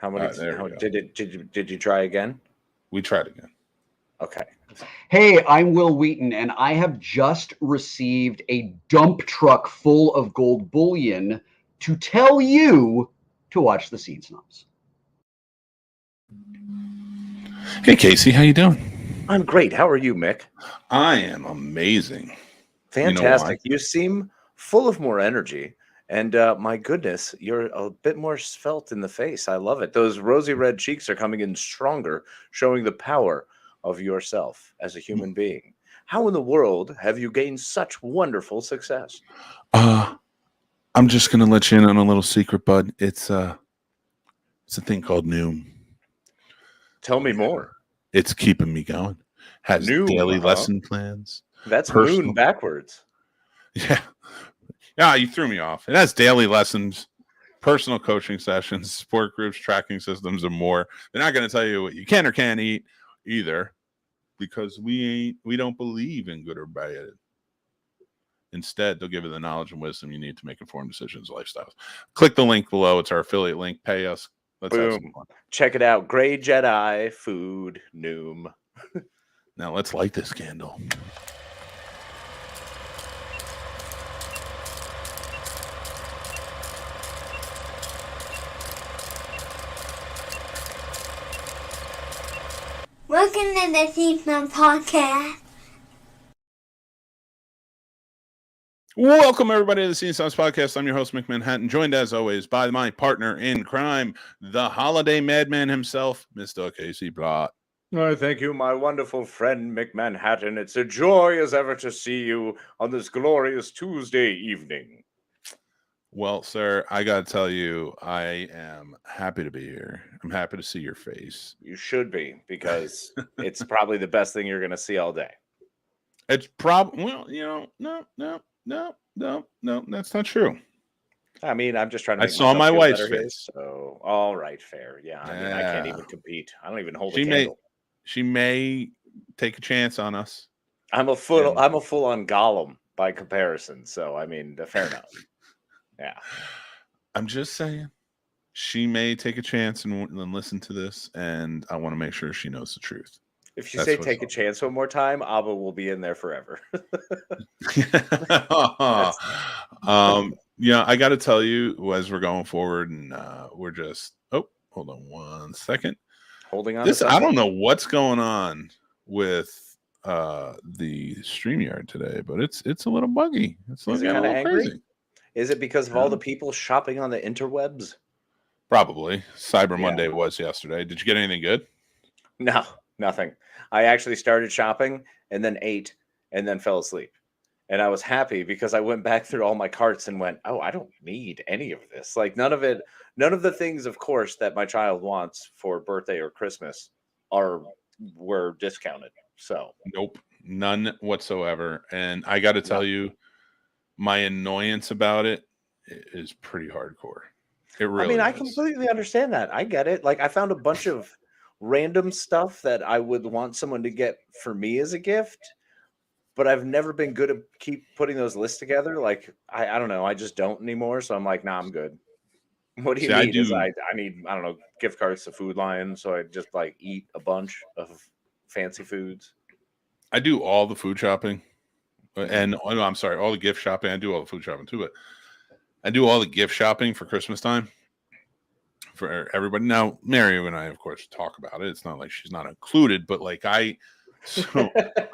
How many? Did you try again? We tried again. Okay. Hey, I'm Will Wheaton, and I have just received a dump truck full of gold bullion to tell you to watch the Scene Snobs. Hey, Casey, how you doing? I'm great. How are you, Mick? I am amazing. Fantastic. You seem full of more energy. And my goodness, you're a bit more svelte in the face. I love it. Those rosy red cheeks are coming in stronger, showing the power of yourself as a human being. How in the world have you gained such wonderful success? I'm just gonna let you in on a little secret, bud. It's a thing called Noom. Tell me more. It's keeping me going. Has daily lesson plans. That's moon backwards. Yeah. Yeah, you threw me off. It has daily lessons, personal coaching sessions, support groups, tracking systems, and more. They're not going to tell you what you can or can't eat either, because we don't believe in good or bad. Instead, they'll give you the knowledge and wisdom you need to make informed decisions, lifestyles. Click the link below. It's our affiliate link. Pay us. Let's have some fun. Check it out. Gray Jedi food Noom. Now let's light this candle. Welcome to the Scene Snobs Podcast. Welcome, everybody, to the Scene Snobs Podcast. I'm your host, Mick Manhattan, joined, as always, by my partner in crime, the holiday madman himself, Mr. Casey Blott. Oh, thank you, my wonderful friend, Mick Manhattan. It's a joy as ever to see you on this glorious Tuesday evening. Well, sir, I got to tell you, I am happy to be here. I'm happy to see your face. You should be, because it's probably the best thing you're going to see all day. It's probably, well, no, that's not true. I mean, I'm just trying to. I saw my wife's face. Here, so, all right, fair. Yeah, I mean, I can't even compete. I don't even hold a candle. She may take a chance on us. I'm a full-on Gollum by comparison. So, I mean, fair enough. Yeah. I'm just saying, she may take a chance and listen to this, and I want to make sure she knows the truth. If you say take a chance one more time, Abba will be in there forever. Yeah, I got to tell you, as we're going forward, and we're just, hold on one second. Holding on. I don't know what's going on with the StreamYard today, but it's a little buggy. It's looking a little crazy. Is it because of all the people shopping on the interwebs? Probably. Cyber Monday was yesterday. Did you get anything good? No, nothing. I actually started shopping and then ate and then fell asleep. And I was happy because I went back through all my carts and went, oh, I don't need any of this. Like none of the things, of course, that my child wants for birthday or Christmas were discounted. So nope, none whatsoever. And I got to tell you, my annoyance about it is pretty hardcore. It really is. I completely understand that. I get it. Like I found a bunch of random stuff that I would want someone to get for me as a gift, but I've never been good at keep putting those lists together. Like I don't know. I just don't anymore. So I'm like, nah, I'm good. What do you need? I need, I don't know, gift cards to Food Lion. So I just like eat a bunch of fancy foods. I do all the food shopping. And I'm sorry, all the gift shopping. I do all the food shopping too, but I do all the gift shopping for Christmas time for everybody. Now, Mary and I, of course, talk about it. It's not like she's not included, but like I'm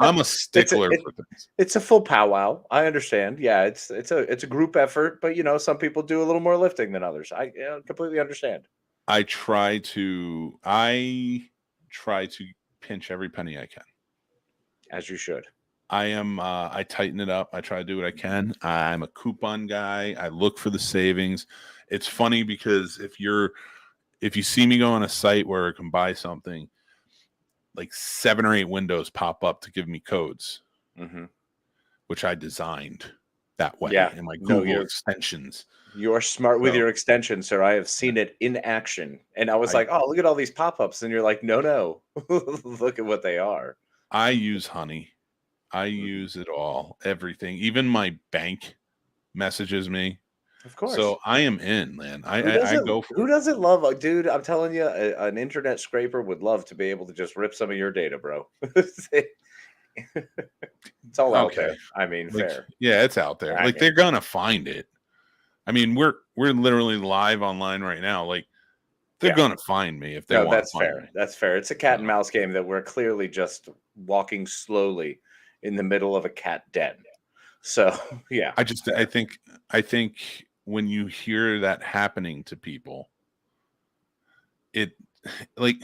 a stickler for things. It's a full powwow. I understand. Yeah, it's a group effort, but some people do a little more lifting than others. I completely understand. I try to pinch every penny I can. As you should. I tighten it up. I try to do what I can. I'm a coupon guy. I look for the savings. It's funny because if you see me go on a site where I can buy something, like 7 or 8 windows pop up to give me codes, which I designed that way in my Google extensions. You're smart with your extensions, sir. I have seen it in action. And I was like, oh, look at all these pop-ups. And you're like, no, look at what they are. I use Honey. I use it all, everything. Even my bank messages me. Of course. So I am in, man. I go for who it. doesn't love, dude? I'm telling you, an internet scraper would love to be able to just rip some of your data, bro. It's all out there. I mean, Like, fair. yeah, it's out there. I Like mean, they're gonna find it. I mean, we're literally live online right now. Like they're Yeah. gonna find me if they no, want that's to find fair. me. That's fair. It's a cat and Yeah. mouse game that we're clearly just walking slowly in the middle of a cat den. So yeah, I think when you hear that happening to people, it like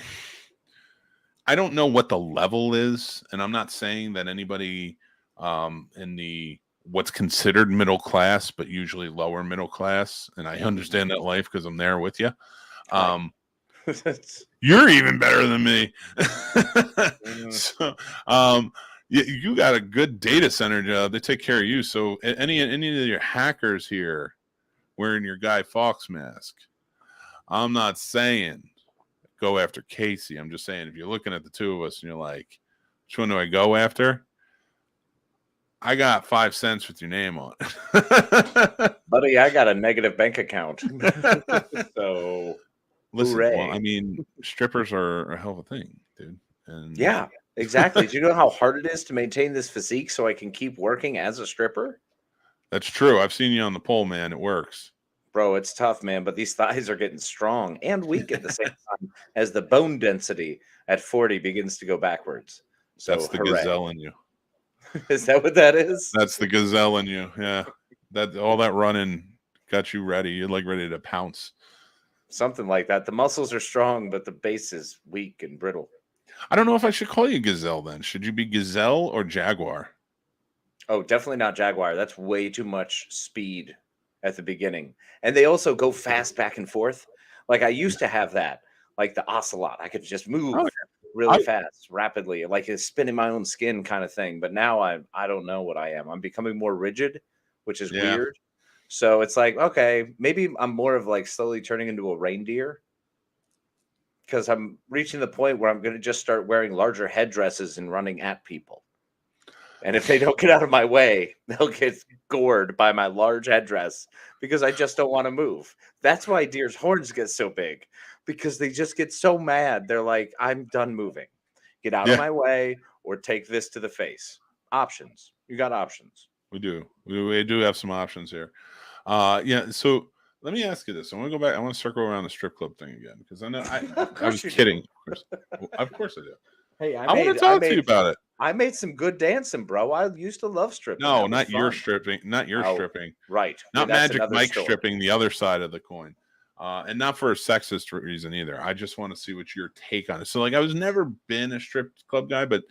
I don't know what the level is, and I'm not saying that anybody in the what's considered middle class, but usually lower middle class, and I understand that life because I'm there with you. You're even better than me. So, you got a good data center job. They take care of you. So, any of your hackers here wearing your Guy Fawkes mask, I'm not saying go after Casey. I'm just saying if you're looking at the two of us and you're like, which one do I go after? I got 5 cents with your name on it. buddy, I got a negative bank account. So listen, hooray. well, I mean, strippers are a hell of a thing, dude. And Yeah, exactly. Do you know how hard it is to maintain this physique so I can keep working as a stripper? that's true. I've seen you on the pole, man. It works. Bro, it's tough, man, but these thighs are getting strong and weak at the same time as the bone density at 40 begins to go backwards. So That's the hooray. gazelle in you. Is that what that is? That's the gazelle in you. Yeah. That all that running got you ready. You're like ready to pounce. Something like that. The muscles are strong, but the base is weak and brittle. I don't know if I should call you gazelle then. Should you be gazelle or jaguar? Oh, definitely not Jaguar. That's way too much speed at the beginning. And they also go fast back and forth. Like I used to have that, like the ocelot. I could just move really fast, rapidly, like it's spinning my own skin kind of thing. But now I don't know what I am. I'm becoming more rigid, which is weird. So it's like, okay, maybe I'm more of like slowly turning into a reindeer because I'm reaching the point where I'm going to just start wearing larger headdresses and running at people. And if they don't get out of my way, they'll get gored by my large headdress because I just don't want to move. That's why deer's horns get so big, because they just get so mad. They're like, I'm done moving. Get out of my way or take this to the face. Options. You got options. We do. We do have some options here. Yeah. So let me ask you this. I want to go back. I want to circle around the strip club thing again because I know I was kidding. Of course I do. Hey, I want to talk to you about it. I made some good dancing, bro. I used to love stripping. No, not your stripping. Not your stripping. Right. Not Magic Mike stripping, the other side of the coin. And not for a sexist reason either. I just want to see what your take on it. So, like, I was never been a strip club guy, but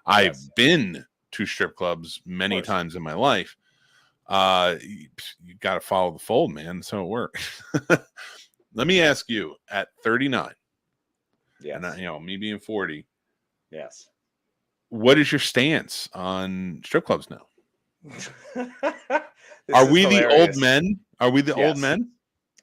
I've been to strip clubs many times in my life. You got to follow the fold, man. That's how it works. Let me ask you, at 39, and me being 40, what is your stance on strip clubs now? Are we the old men? Are we the old men?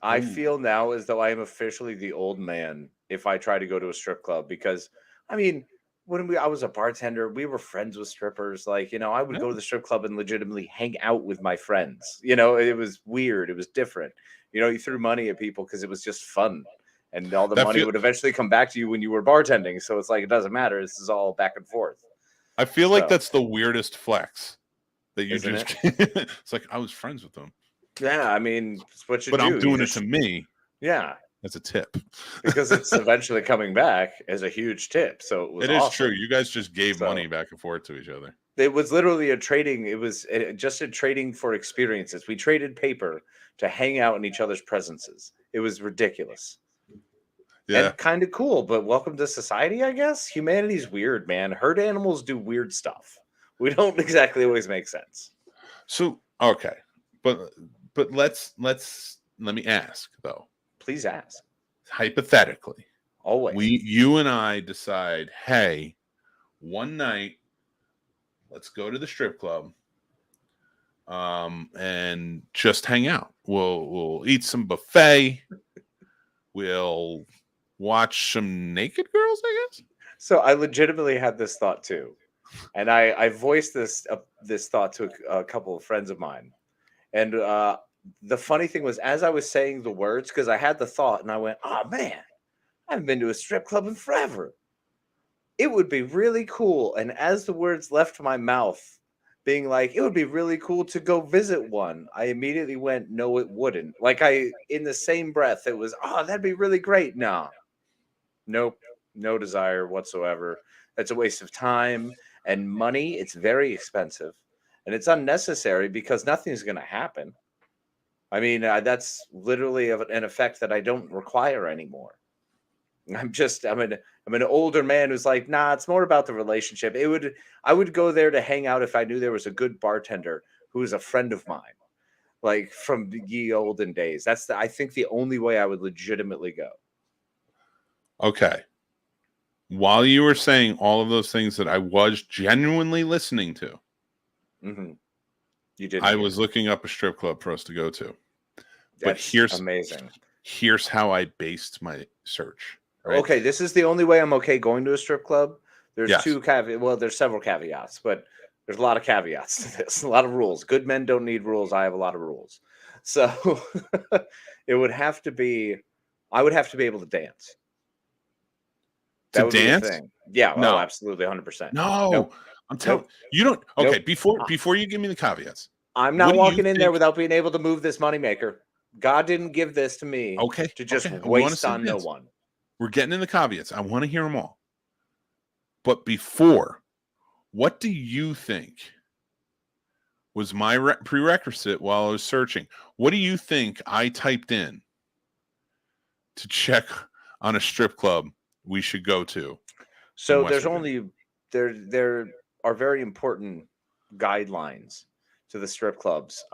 I feel now as though I am officially the old man if I try to go to a strip club because, I mean, when I was a bartender, we were friends with strippers. Like, I would go to the strip club and legitimately hang out with my friends. It was weird. It was different. You threw money at people because it was just fun. And all the money would eventually come back to you when you were bartending. So it's like, it doesn't matter. This is all back and forth. I feel like that's the weirdest flex that you Isn't just. It's like I was friends with them. Yeah, I mean, it's what you do. But I'm doing it to me. Yeah. As a tip. Because it's eventually coming back as a huge tip. So it was true. You guys just gave money back and forth to each other. It was literally a trading. It was just a trading for experiences. We traded paper to hang out in each other's presences. It was ridiculous. Yeah. And kind of cool, but welcome to society, I guess. Humanity's weird, man. Herd animals do weird stuff. We don't exactly always make sense. So, okay. But let me ask though. Please ask. Hypothetically. Always. You and I decide, hey, one night, let's go to the strip club. And just hang out. We'll eat some buffet. We'll watch some naked girls, I guess. So I legitimately had this thought too, and I voiced this thought to a couple of friends of mine, and the funny thing was, as I was saying the words, because I had the thought and I went, oh man, I haven't been to a strip club in forever. It would be really cool. And as the words left my mouth, being like, it would be really cool to go visit one, I immediately went, no, it wouldn't. Like in the same breath, it was, oh, that'd be really great. No, nope, no desire whatsoever. That's a waste of time and money. It's very expensive and it's unnecessary because nothing's going to happen. I mean, that's literally an effect that I don't require anymore. I'm an older man who's like, nah, it's more about the relationship. I would go there to hang out if I knew there was a good bartender who was a friend of mine, like from the ye olden days. That's I think the only way I would legitimately go. Okay. While you were saying all of those things that I was genuinely listening to, you did. I was looking up a strip club for us to go to. That's here's amazing. Here's how I based my search. Right? Okay, this is the only way I'm okay going to a strip club. There's Yes. there's several caveats, but there's a lot of caveats to this. A lot of rules. Good men don't need rules. I have a lot of rules. So it would have to be, I would have to be able to dance. That would dance? be a thing. Yeah, No. oh, absolutely, 100%. No, Nope. I'm telling you don't. Okay, Nope. before you give me the caveats, I'm not walking in there without being able to move this moneymaker. God didn't give this to me to just waste on no one. We're getting in the caveats. I want to hear them all. But before, what do you think was my prerequisite while I was searching? What do you think I typed in to check on a strip club we should go to? So there's only there are very important guidelines to the strip clubs.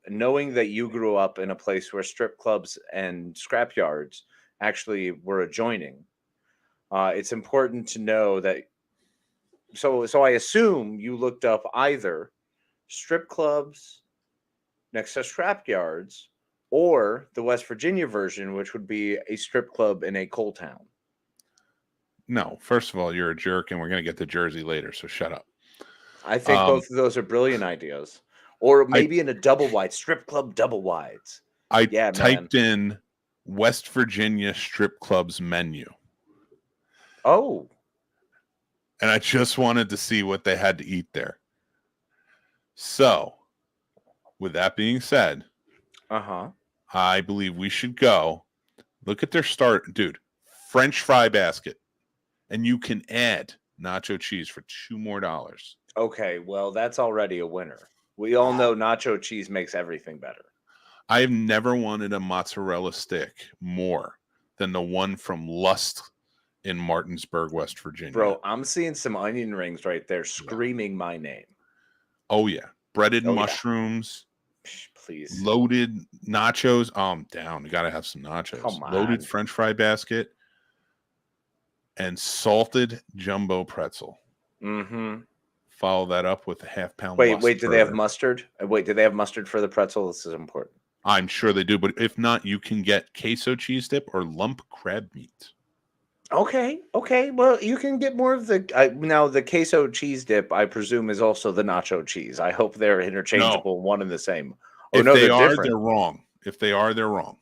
Knowing that you grew up in a place where strip clubs and scrapyards actually were adjoining, it's important to know that. So I assume you looked up either strip clubs next to scrapyards or the West Virginia version, which would be a strip club in a coal town. No, first of all, you're a jerk, and we're going to get to Jersey later, so shut up. I think both of those are brilliant ideas. Or maybe in a double wide, strip club double wides. I typed in West Virginia strip clubs menu. Oh. And I just wanted to see what they had to eat there. So, with that being said, I believe we should go. Look at their start, dude. French fry basket. And you can add nacho cheese for $2 more. Okay, well, that's already a winner. We all know nacho cheese makes everything better. I have never wanted a mozzarella stick more than the one from Lust in Martinsburg, West Virginia. Bro, I'm seeing some onion rings right there screaming my name. Oh, yeah. Breaded mushrooms. Yeah. Please. Loaded nachos. Oh, I'm down. You got to have some nachos. Come on. Loaded French fry basket. And salted jumbo pretzel. Follow that up with a half-pound. Wait, do they have mustard? Wait, do they have mustard for the pretzel? This is important. I'm sure they do, but if not, you can get queso cheese dip or lump crab meat. Okay. Well, you can get more of the now the queso cheese dip. I presume is also the nacho cheese. I hope they're interchangeable, one and the same. Oh, if no, they are, different. They're wrong. If they are, they're wrong.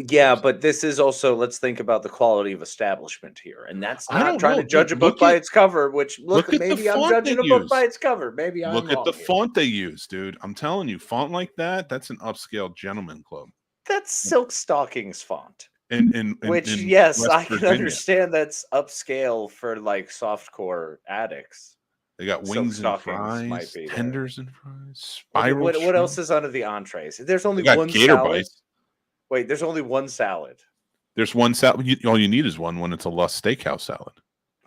Yeah, but this is also, let's think about the quality of establishment here. And that's not trying to judge a book by its cover, which maybe I'm judging a book by its cover. Maybe I'm Look at the font they use, dude. I'm telling you, font like that's an upscale gentleman club. That's Silk Stockings font. Which, yes, I can understand that's upscale for like softcore addicts. They got wings and fries, tenders and fries, spiral. What else is under the entrees? There's only one salad. Bites. Wait, there's only one salad. There's one salad. All you need is one when it's a Lust Steakhouse salad.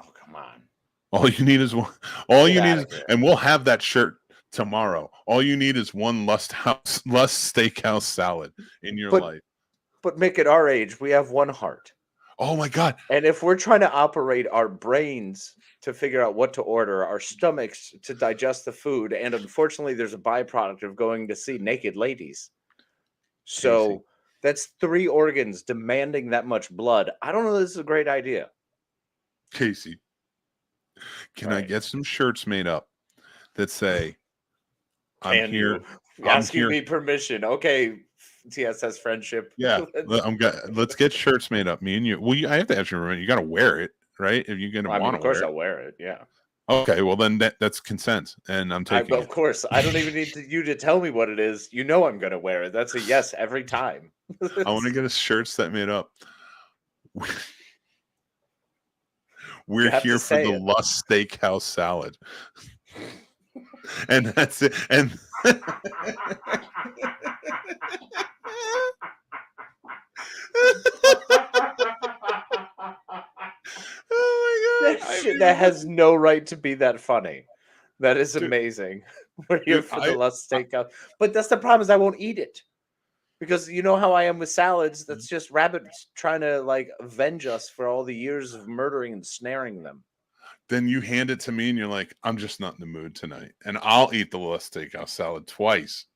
Oh, come on. All you need is one. And we'll have that shirt tomorrow. All you need is one Lust Steakhouse salad in your life. But Mick, at our age, we have one heart. Oh my God. And if we're trying to operate our brains to figure out what to order, our stomachs to digest the food, and unfortunately, there's a byproduct of going to see naked ladies. So. Casey. That's 3 organs demanding that much blood. I don't know if this is a great idea. Casey, can I get some shirts made up that say, I'm here Asking me permission. Okay, TSS friendship. Yeah, let's get shirts made up. Me and you. Well, I have to ask you. You got to wear it, right? If you're gonna want to wear it. Of course, I'll wear it. Yeah. Okay, well then that's consent, and I'm taking. Of course, I don't even need you to tell me what it is. You know I'm gonna wear it. That's a yes every time. I want to get a shirt set made up. We're here for the Lust Steakhouse salad, and that's it. And oh my god, that has no right to be that funny. That is amazing. We're here for the Lust Steakhouse, but that's the problem is I won't eat it. Because you know how I am with salads. That's just rabbits trying to like avenge us for all the years of murdering and snaring them. Then you hand it to me and you're like, I'm just not in the mood tonight. And I'll eat the Lust Steakhouse salad twice.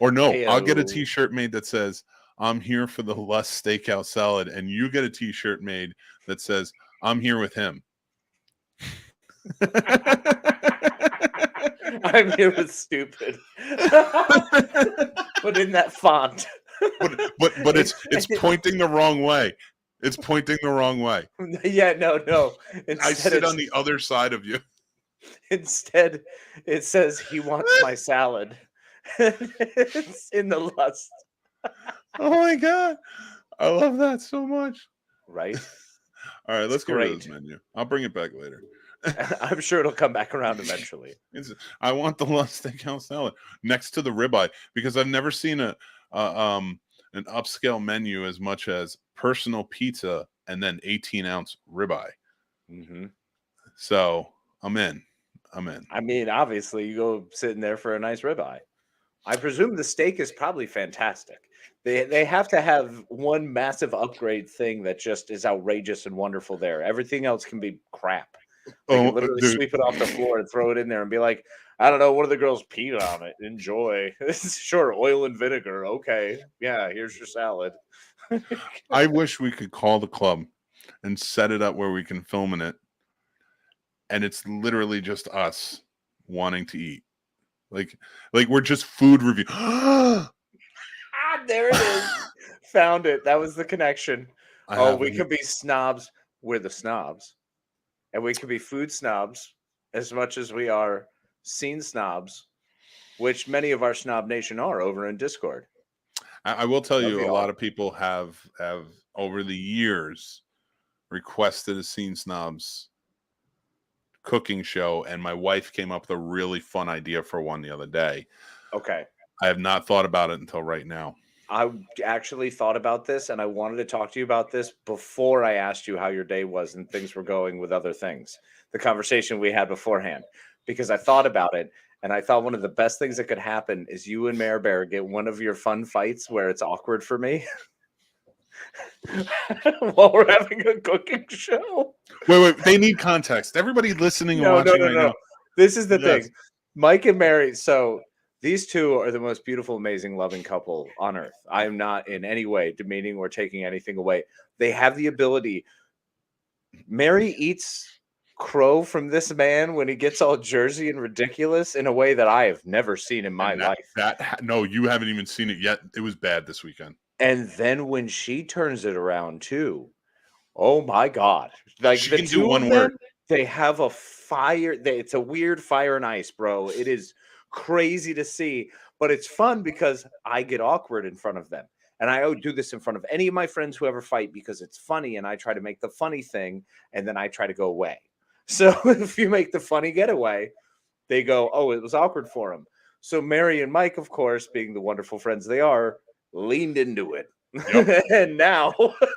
Or no, I'll get a t-shirt made that says, I'm here for the Lust Steakhouse salad. And you get a t-shirt made that says, I'm here with him. I'm here with stupid. But in that font. but it's pointing the wrong way. It's pointing the wrong way. Yeah, no. I sit on the other side of you. Instead, it says he wants my salad. It's in the lust. Oh my god. I love that so much. Right? All right, let's get rid of this menu. I'll bring it back later. I'm sure it'll come back around eventually. I want the Lust Steakhouse salad next to the ribeye because I've never seen an upscale menu as much as personal pizza and then 18-ounce ribeye. Mm-hmm. So I'm in. I mean, obviously, you go sitting there for a nice ribeye. I presume the steak is probably fantastic. They have to have one massive upgrade thing that just is outrageous and wonderful there. Everything else can be crap. They can literally sweep it off the floor and throw it in there and be like, I don't know, one of the girls peed on it. Enjoy. Sure, oil and vinegar. Okay. Yeah, here's your salad. I wish we could call the club and set it up where we can film in it. And it's literally just us wanting to eat. Like we're just food review. There it is. Found it. That was the connection. We could be snobs. We're the snobs. And we could be food snobs as much as we are scene snobs, which many of our Snob Nation are over in Discord. I will tell you, a lot of people have over the years requested a Scene Snobs cooking show, and my wife came up with a really fun idea for one the other day. Okay. I have not thought about it until right now. I actually thought about this, and I wanted to talk to you about this before I asked you how your day was and things were going with other things. The conversation we had beforehand, because I thought about it, and I thought one of the best things that could happen is you and Mare Bear get one of your fun fights where it's awkward for me while we're having a cooking show. Wait, they need context. Everybody listening and watching right now. This is the thing. Mike and Mary, so these two are the most beautiful, amazing, loving couple on earth. I am not in any way demeaning or taking anything away. They have the ability. Mary eats crow from this man when he gets all Jersey and ridiculous in a way that I have never seen in my life. No, you haven't even seen it yet. It was bad this weekend. And then when she turns it around too, oh my God. Like she can do one word. They have a fire. It's a weird fire and ice, bro. It is crazy to see, but it's fun because I get awkward in front of them. And I do this in front of any of my friends who ever fight because it's funny and I try to make the funny thing and then I try to go away. So if you make the funny getaway, they go, oh, it was awkward for him. So Mary and Mike, of course, being the wonderful friends they are, leaned into it. Yep. And now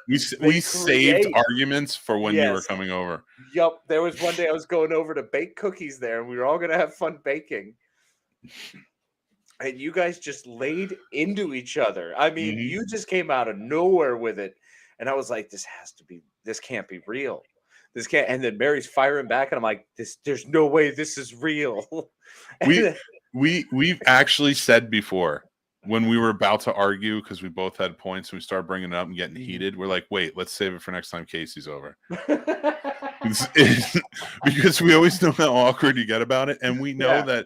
we saved arguments for when you were coming over. Yep. There was one day I was going over to bake cookies there and we were all going to have fun baking. And you guys just laid into each other. I mean, you just came out of nowhere with it. And I was like, this can't be real. This can't. And then Mary's firing back. And I'm like, there's no way this is real. We've actually said before when we were about to argue, because we both had points and we started bringing it up and getting heated. We're like, wait, let's save it for next time Casey's over. Because we always know how awkward you get about it. And we know that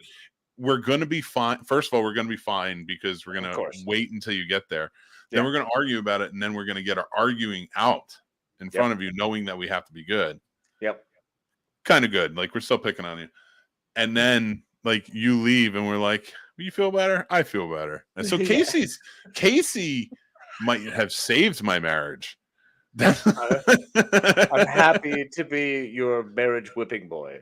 we're going to be fine. First of all, we're going to be fine because we're going to wait until you get there. Then we're going to argue about it, and then we're going to get our arguing out in front of you, knowing that we have to be good. Yep. Kind of good. Like, we're still picking on you. And then, like, you leave, and we're like, you feel better? I feel better. And so Casey might have saved my marriage. I'm happy to be your marriage whipping boy.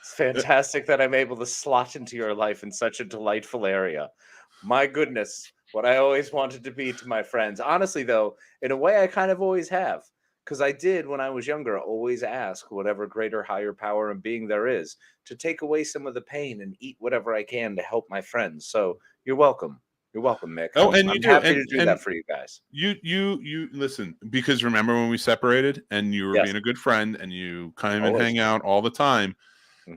It's fantastic that I'm able to slot into your life in such a delightful area. My goodness, what I always wanted to be to my friends. Honestly, though, in a way, I kind of always have. Because I did, when I was younger, always ask whatever greater, higher power and being there is to take away some of the pain and eat whatever I can to help my friends. So you're welcome. You're welcome, Mick. Oh, I'm happy to do that for you guys. You listen, because remember when we separated and you were being a good friend and you come and hang out all the time,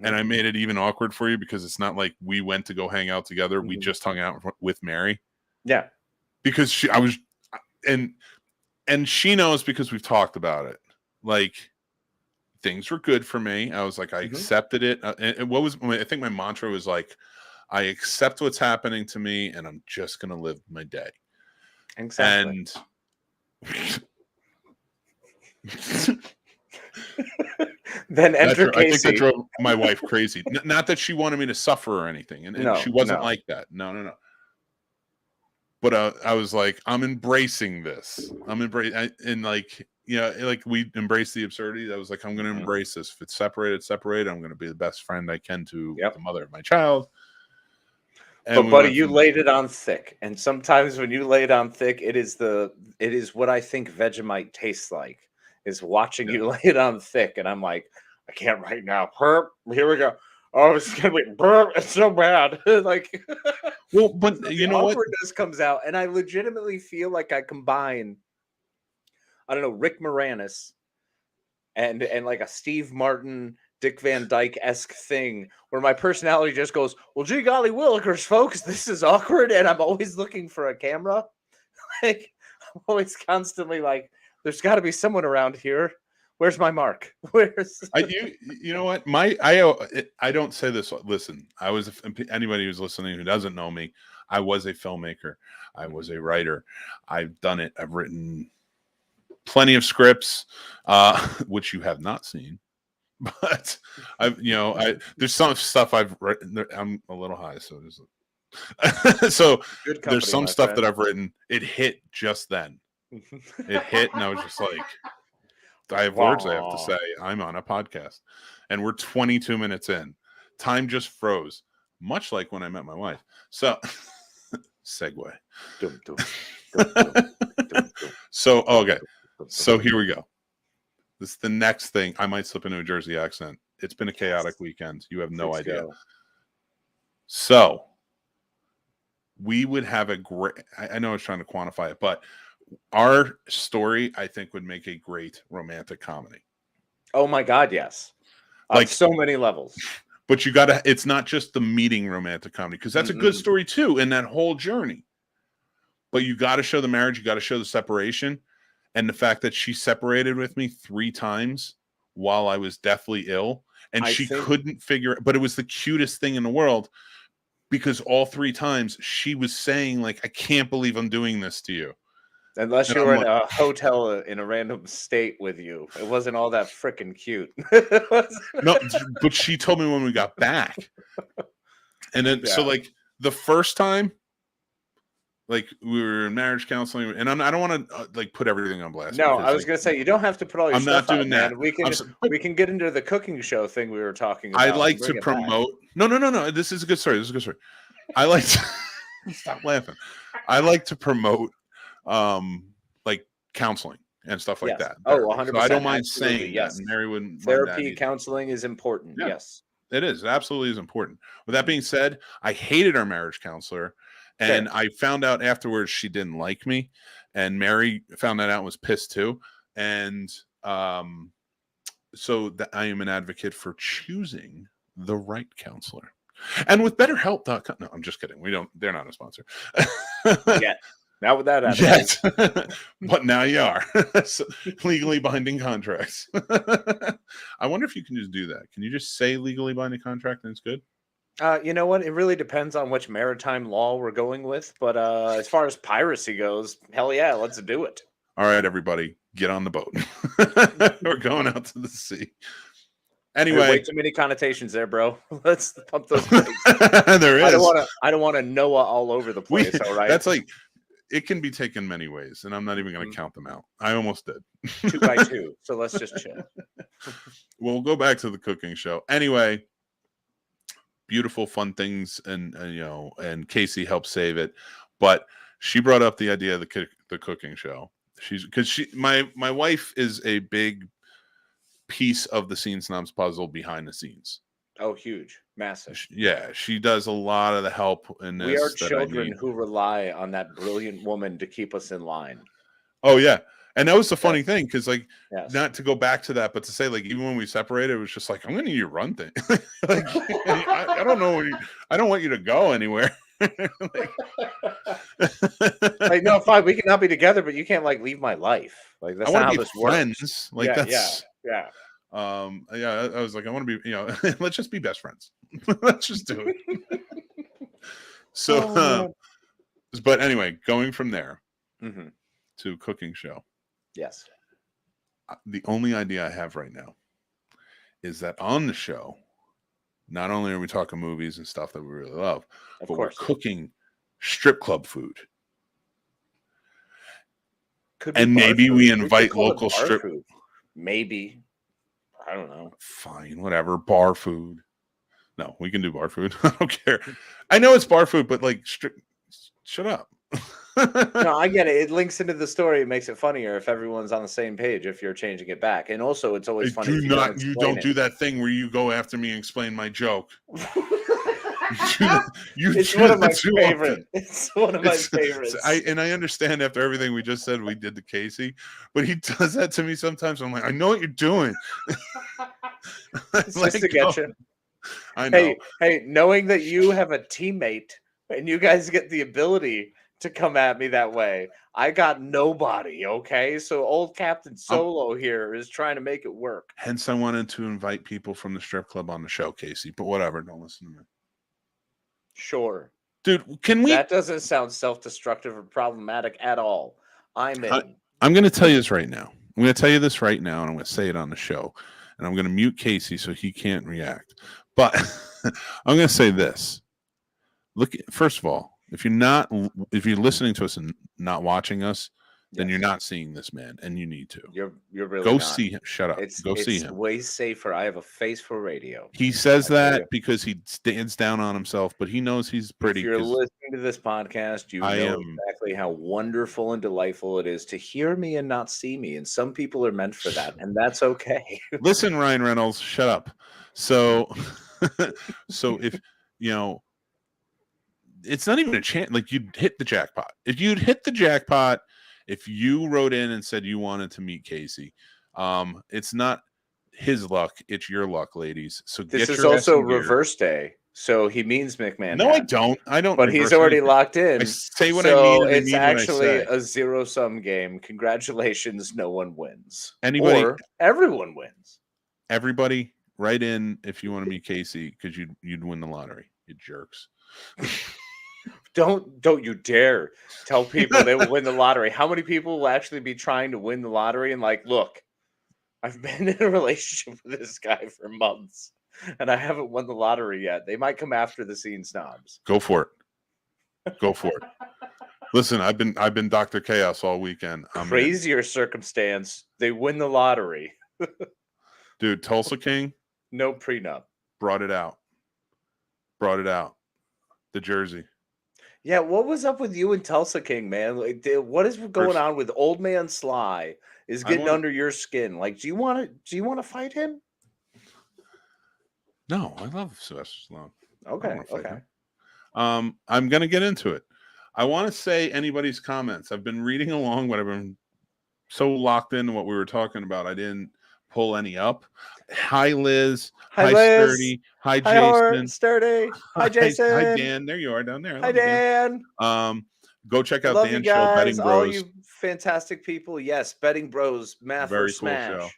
and I made it even awkward for you because it's not like we went to go hang out together. We just hung out with Mary. Yeah. Because and she knows because we've talked about it. Like, things were good for me. I was like, I accepted it. And I think my mantra was like, I accept what's happening to me, and I'm just going to live my day. Exactly. And then enter Casey. I think that drove my wife crazy. Not that she wanted me to suffer or anything. And she wasn't like that. No. But I was like, I'm embracing this. And like, like we embrace the absurdity. I was like, I'm going to embrace this. If it's separated, I'm going to be the best friend I can to the mother of my child. And but buddy, you laid it on thick. And sometimes when you lay it on thick, it is what I think Vegemite tastes like, is watching you lay it on thick. And I'm like, I can't right now. Perp, here we go. Oh, it's gonna be burp. It's so bad. Like, well, but you know what? Awkwardness comes out, and I legitimately feel like I combine, I don't know, Rick Moranis and like a Steve Martin, Dick Van Dyke-esque thing, where my personality just goes, well, gee golly willikers, folks, this is awkward, and I'm always looking for a camera. Like, I'm always constantly like, there's got to be someone around here. Where's my mark? You know what? I don't say this. Listen, anybody who's listening who doesn't know me, I was a filmmaker. I was a writer. I've done it. I've written plenty of scripts, which you have not seen. But there's some stuff I've written. I'm a little high, so there's some stuff that I've written. It hit just then. It hit, and I was just like, I have words I have to say. I'm on a podcast, and we're 22 minutes in. Time just froze, much like when I met my wife. So, segue. So, okay. So here we go. This is the next thing. I might slip into a Jersey accent. It's been a chaotic weekend. You have no idea. So, we would have a great. I know I was trying to quantify it, but our story, I think, would make a great romantic comedy. Oh my God, yes. Like so many levels. But it's not just the meeting romantic comedy, because that's a good story too, in that whole journey. But you got to show the marriage, you got to show the separation, and the fact that she separated with me 3 times while I was deathly ill, and she couldn't figure it, but it was the cutest thing in the world, because all 3 times she was saying, like, I can't believe I'm doing this to you. Unless you were in a hotel in a random state with you. It wasn't all that freaking cute. No, but she told me when we got back. And then, so like the first time, like we were in marriage counseling, and I don't want to like put everything on blast. No, I was going to say, you don't have to put all your stuff I'm not doing that. Man. We can get into the cooking show thing we were talking about. I like to promote. No. This is a good story. I like to stop laughing. I like to promote like counseling and stuff like that. Oh, 100%. So I don't mind saying that. Mary wouldn't. Therapy, counseling is important. Yeah. Yes, it is. It absolutely is important. With that being said, I hated our marriage counselor, and I found out afterwards she didn't like me, and Mary found that out and was pissed too. And so I am an advocate for choosing the right counselor. And with BetterHelp.com. No, I'm just kidding. They're not a sponsor. Yeah. Not with that attitude. Yes. But now you are. So, legally binding contracts. I wonder if you can just do that. Can you just say legally binding contract and it's good? You know what? It really depends on which maritime law we're going with. But as far as piracy goes, hell yeah, let's do it. All right, everybody, get on the boat. We're going out to the sea. Anyway, way too many connotations there, bro. Let's pump those brakes. There is. I don't want to Noah all over the place. All right. That's like, it can be taken many ways, and I'm not even going to count them out. I almost did. 2 by 2. So let's just chill. We'll go back to the cooking show. Anyway, beautiful, fun things, and Casey helped save it. But she brought up the idea of the cooking show. My wife is a big piece of the Scene Snobs puzzle behind the scenes. Oh, huge, massive. Yeah, she does a lot of the help in this. We are children who rely on that brilliant woman to keep us in line. Oh yeah, and that was the funny thing, because Yes. not to go back to that, but to say, like, even when we separated, it was just like, I'm going to need you to run things. Like, I don't know. I don't want you to go anywhere. Like, no, fine, we can not be together, but you can't like leave my life. Like, that's not how this friends. works. Like, that's yeah. I was like, I want to be, let's just be best friends. Let's just do it. So, but anyway, going from there to cooking show. Yes. The only idea I have right now is that on the show, not only are we talking movies and stuff that we really love, but we're cooking strip club food. And maybe we invite local strip food. Maybe. I don't know. Fine, whatever. Bar food. No, we can do bar food. I don't care. I know it's bar food, but like, shut up. No, I get it. It links into the story. It makes it funnier if everyone's on the same page. If you're changing it back, and also it's always funny. You don't do that thing where you go after me and explain my joke. It's one of my favorites. It's one of my favorites. I understand after everything we just said we did to Casey, but he does that to me sometimes. I'm like, I know what you're doing. It's like, just to get you. I know. Hey, knowing that you have a teammate and you guys get the ability to come at me that way, I got nobody. Okay, so old Captain Solo here is trying to make it work. Hence, I wanted to invite people from the strip club on the show, Casey. But whatever, don't listen to me. Sure, dude. Can we? That doesn't sound self-destructive or problematic at all. I'm in. I'm going to tell you this right now. I'm going to tell you this right now, and I'm going to say it on the show. And I'm going to mute Casey so he can't react. But I'm going to say this. Look, first of all, if you're listening to us and not watching us, then you're not seeing this man, and you need to. You're really go not. See him. Shut up. Go see him. It's way safer. I have a face for radio. He says that because he stands down on himself, but he knows he's pretty. If you're listening to this podcast, you know exactly how wonderful and delightful it is to hear me and not see me. And some people are meant for that, and that's okay. Listen, Ryan Reynolds, shut up. So if it's not even a chance. Like, you'd hit the jackpot. If you'd hit the jackpot, if you wrote in and said you wanted to meet Casey, it's not his luck, it's your luck, ladies. So this is also reverse day. So he means McMahon. No, I don't. But he's already anything. Locked in. I say what I mean. And it's actually a zero-sum game. Congratulations, no one wins. Or everyone wins. Everybody, write in if you want to meet Casey, because you'd win the lottery. You jerks. Don't you dare tell people they will win the lottery. How many people will actually be trying to win the lottery and like, look, I've been in a relationship with this guy for months and I haven't won the lottery yet. They might come after the Scene Snobs. Go for it. Go for it. Listen, I've been Dr. Chaos all weekend. Crazier circumstance. They win the lottery. Dude, Tulsa King. No prenup. Brought it out. The jersey. Yeah, what was up with you and Tulsa King, man? Like, what is going on with Old Man Sly? Is getting under your skin? Like, do you want to fight him? No, I love Sylvester Stallone. Okay. I'm gonna get into it. I want to say anybody's comments. I've been reading along, but I've been so locked into what we were talking about, I didn't pull any up. Hi, Liz. Hi, Liz. Sturdy. Hi, Jason. Sturdy. Hi, Jason. Hi, Dan. There you are down there. Hi, Dan. Go check out Dan's show, Betting Bros. All you fantastic people. Yes, Betting Bros. Math very or Smash.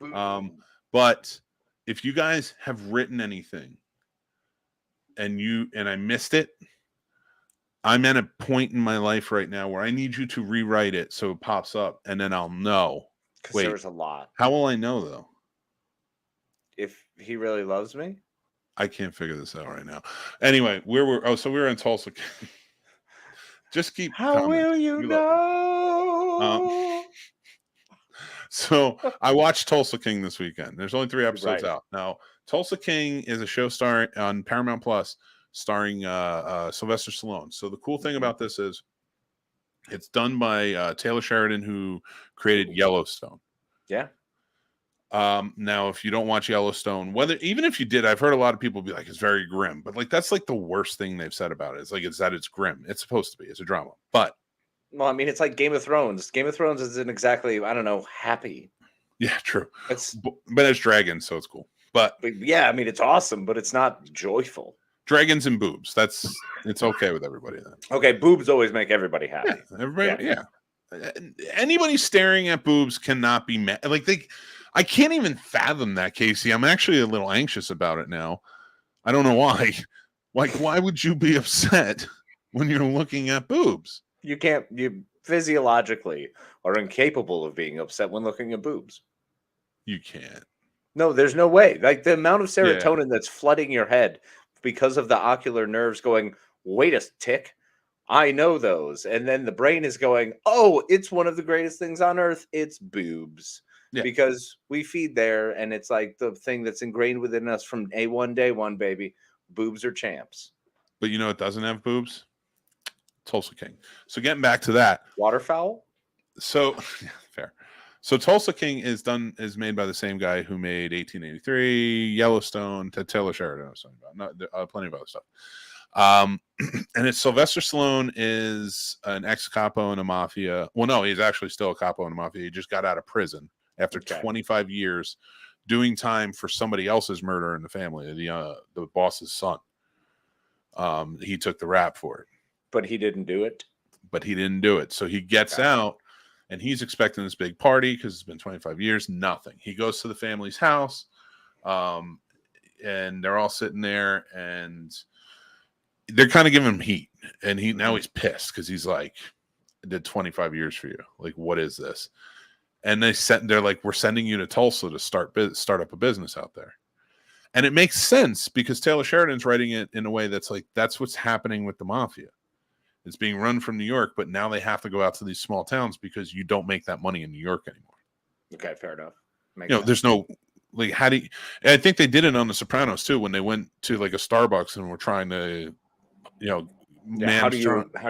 Cool show. But if you guys have written anything and I missed it, I'm at a point in my life right now where I need you to rewrite it so it pops up, and then I'll know. Because Wait, there's a lot. how will I know though? If he really loves me, I can't figure this out right now. Anyway, we were in Tulsa. Just keep. how commenting. will you We love know? So I watched Tulsa King this weekend. There's only 3 episodes Right. out now. Tulsa King is a show starring on Paramount Plus, starring Sylvester Stallone. So the cool thing about this is it's done by Taylor Sheridan, who created Yellowstone. Yeah. Now, if you don't watch Yellowstone, even if you did, I've heard a lot of people be like, it's very grim, but like that's like the worst thing they've said about it. It's like it's grim. It's supposed to be. It's a drama, but. Well, I mean, it's like Game of Thrones. Game of Thrones isn't exactly, I don't know, happy. Yeah, true. It's but it's dragons, so it's cool. But yeah, I mean, it's awesome, but it's not joyful. Dragons and boobs. It's okay with everybody then. Okay, boobs always make everybody happy. Yeah, everybody. Yeah. Anybody staring at boobs cannot be mad. Like I can't even fathom that, Casey. I'm actually a little anxious about it now. I don't know why. Like, why would you be upset when you're looking at boobs? You physiologically are incapable of being upset when looking at boobs. You can't. No, there's no way. Like the amount of serotonin that's flooding your head because of the ocular nerves going, wait a tick, I know those. And then the brain is going, oh, it's one of the greatest things on earth. It's boobs. Yeah. Because we feed there, and it's like the thing that's ingrained within us from day one, baby. Boobs are champs. But you know it doesn't have boobs? Tulsa King. So getting back to that, waterfowl. So fair. So Tulsa King is made by the same guy who made 1883, Yellowstone, Taylor Sheridan. I was talking about plenty of other stuff. And it's Sylvester Stallone is an ex-capo in a mafia. Well, no, he's actually still a capo in a mafia. He just got out of prison after 25 years doing time for somebody else's murder in the family, the boss's son. He took the rap for it. But he didn't do it. So he gets out, and he's expecting this big party because it's been 25 years. Nothing. He goes to the family's house, and they're all sitting there, and they're kind of giving him heat. And now he's pissed because he's like, I did 25 years for you. Like, what is this? And they're like, we're sending you to Tulsa to start up a business out there. And it makes sense because Taylor Sheridan's writing it in a way that's like, that's what's happening with the mafia. It's being run from New York, but now they have to go out to these small towns because you don't make that money in New York anymore. Okay, fair enough. There's no, like, how do you, I think they did it on The Sopranos too, when they went to like a Starbucks and were trying to, how do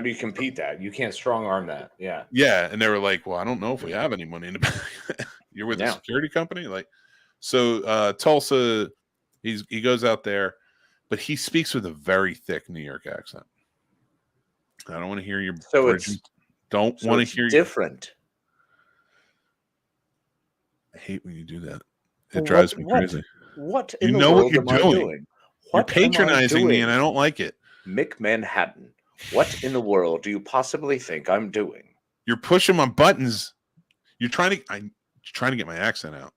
you compete that? You can't strong arm that. Yeah. Yeah. And they were like, well, I don't know if we have any money in the You're with a security company? Like, so Tulsa, he goes out there, but he speaks with a very thick New York accent. I don't want to hear your. So don't want to hear different. I hate when you do that. It drives me crazy. What in the world am I doing? You're patronizing me, and I don't like it. Mick Manhattan. What in the world do you possibly think I'm doing? You're pushing my buttons. I'm trying to get my accent out.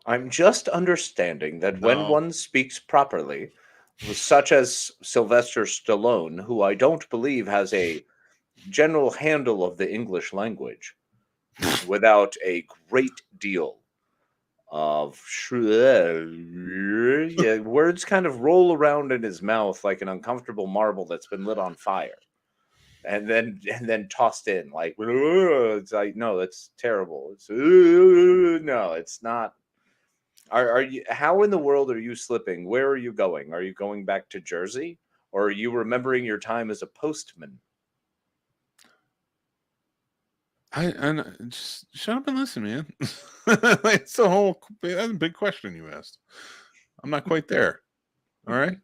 I'm just understanding that when one speaks properly, such as Sylvester Stallone, who I don't believe has a general handle of the English language, without a great deal of words kind of roll around in his mouth like an uncomfortable marble that's been lit on fire, and then tossed in like, it's like, no, that's terrible. It's no, it's not. Are you? How in the world are you slipping? Where are you going? Are you going back to Jersey, or are you remembering your time as a postman? I just shut up and listen, man. That's a big question you asked. I'm not quite there. All right.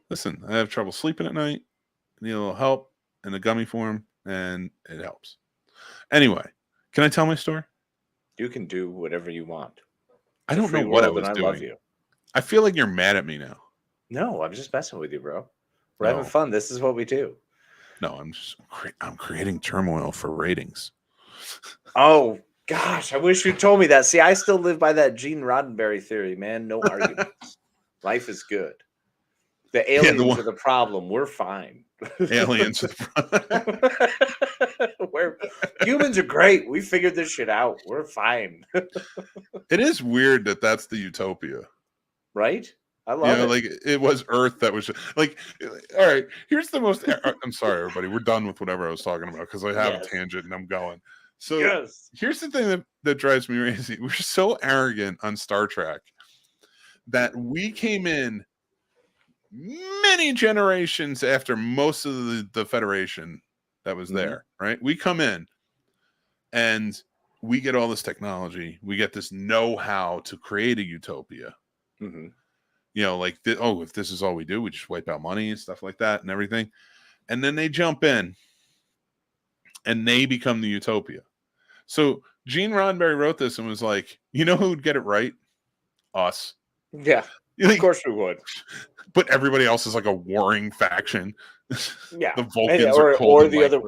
Listen, I have trouble sleeping at night. I need a little help in the gummy form, and it helps. Anyway, can I tell my story? You can do whatever you want. I don't know what I was doing. Love you. I feel like you're mad at me now. No, I'm just messing with you, bro. We're having fun. This is what we do. No, I'm creating turmoil for ratings. Oh gosh, I wish you told me that. See, I still live by that Gene Roddenberry theory, man. No arguments. Life is good. The aliens are the problem. We're fine. Aliens. Humans are great. We figured this shit out. We're fine. It is weird that that's the utopia. Right? I love it. Like it was Earth that was like, all right, here's the most, I'm sorry, everybody. We're done with whatever I was talking about because I have a tangent and I'm going. So here's the thing that drives me crazy. We're so arrogant on Star Trek that we came in many generations after most of the Federation that was there, right? We come in and we get all this technology. We get this know-how to create a utopia. Mm-hmm. Like, if this is all we do, we just wipe out money and stuff like that and everything. And then they jump in and they become the utopia. So Gene Roddenberry wrote this and was like, you know who would get it right? Us. Yeah. Of course we would. But everybody else is like a warring faction. Yeah. The Vulcans are cold. Or the other.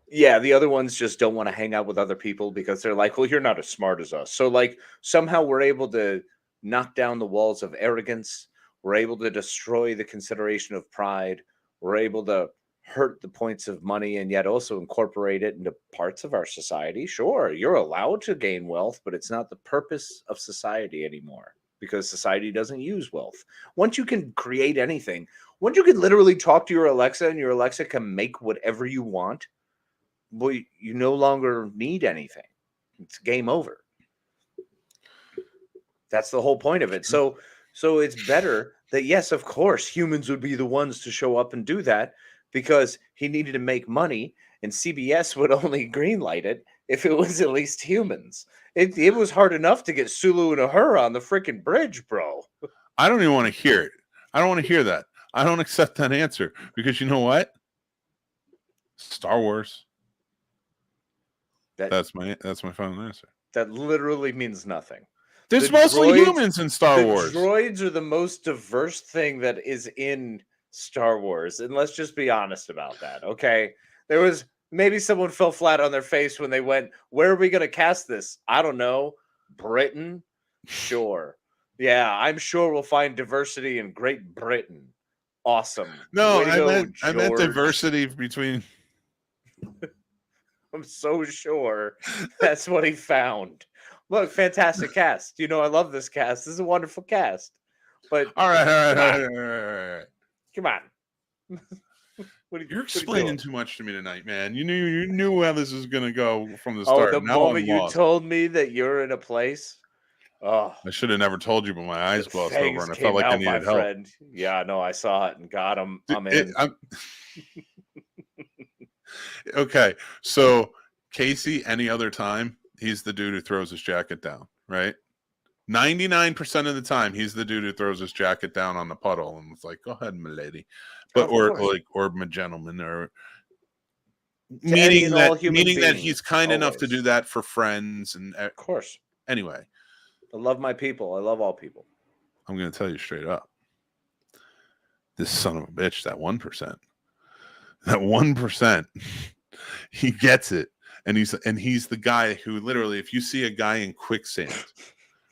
Yeah, the other ones just don't want to hang out with other people because they're like, well, you're not as smart as us. So like somehow we're able to knock down the walls of arrogance. We're able to destroy the consideration of pride. We're able to hurt the points of money and yet also incorporate it into parts of our society. Sure, you're allowed to gain wealth, but it's not the purpose of society anymore because society doesn't use wealth. Once you can create anything, once you can literally talk to your Alexa and your Alexa can make whatever you want, well, you no longer need anything. It's game over. That's the whole point of it. So it's better that, yes, of course, humans would be the ones to show up and do that because he needed to make money and CBS would only greenlight it if it was at least humans. It was hard enough to get Sulu and Uhura on the freaking bridge, bro. I don't even want to hear it. I don't want to hear that. I don't accept that answer because you know what? Star Wars. That's my final answer. That literally means nothing. There's mostly humans in Star Wars. Droids are the most diverse thing that is in Star Wars. And let's just be honest about that, okay? There was maybe someone fell flat on their face when they went, where are we going to cast this? I don't know. Britain? Sure. Yeah, I'm sure we'll find diversity in Great Britain. Awesome. No, I meant diversity between... I'm so sure that's what he found. Look, fantastic cast. I love this cast. This is a wonderful cast. But all right. Come on. You're explaining too much to me tonight, man. You knew how this was gonna go from the start. The moment you told me that you're in a place. Oh, I should have never told you, but my eyes glossed over and I felt like I needed help. Friend. Yeah, no, I saw it and got him. I'm in. Okay, so Casey, any other time, he's the dude who throws his jacket down, right? 99% of the time, he's the dude who throws his jacket down on the puddle and it's like, "Go ahead, my lady," or my gentleman, or meaning that he's kind enough to do that for friends, and of course. Anyway, I love my people. I love all people. I'm going to tell you straight up, this son of a bitch, that 1%. That 1%, he gets it, and he's the guy who literally, if you see a guy in quicksand,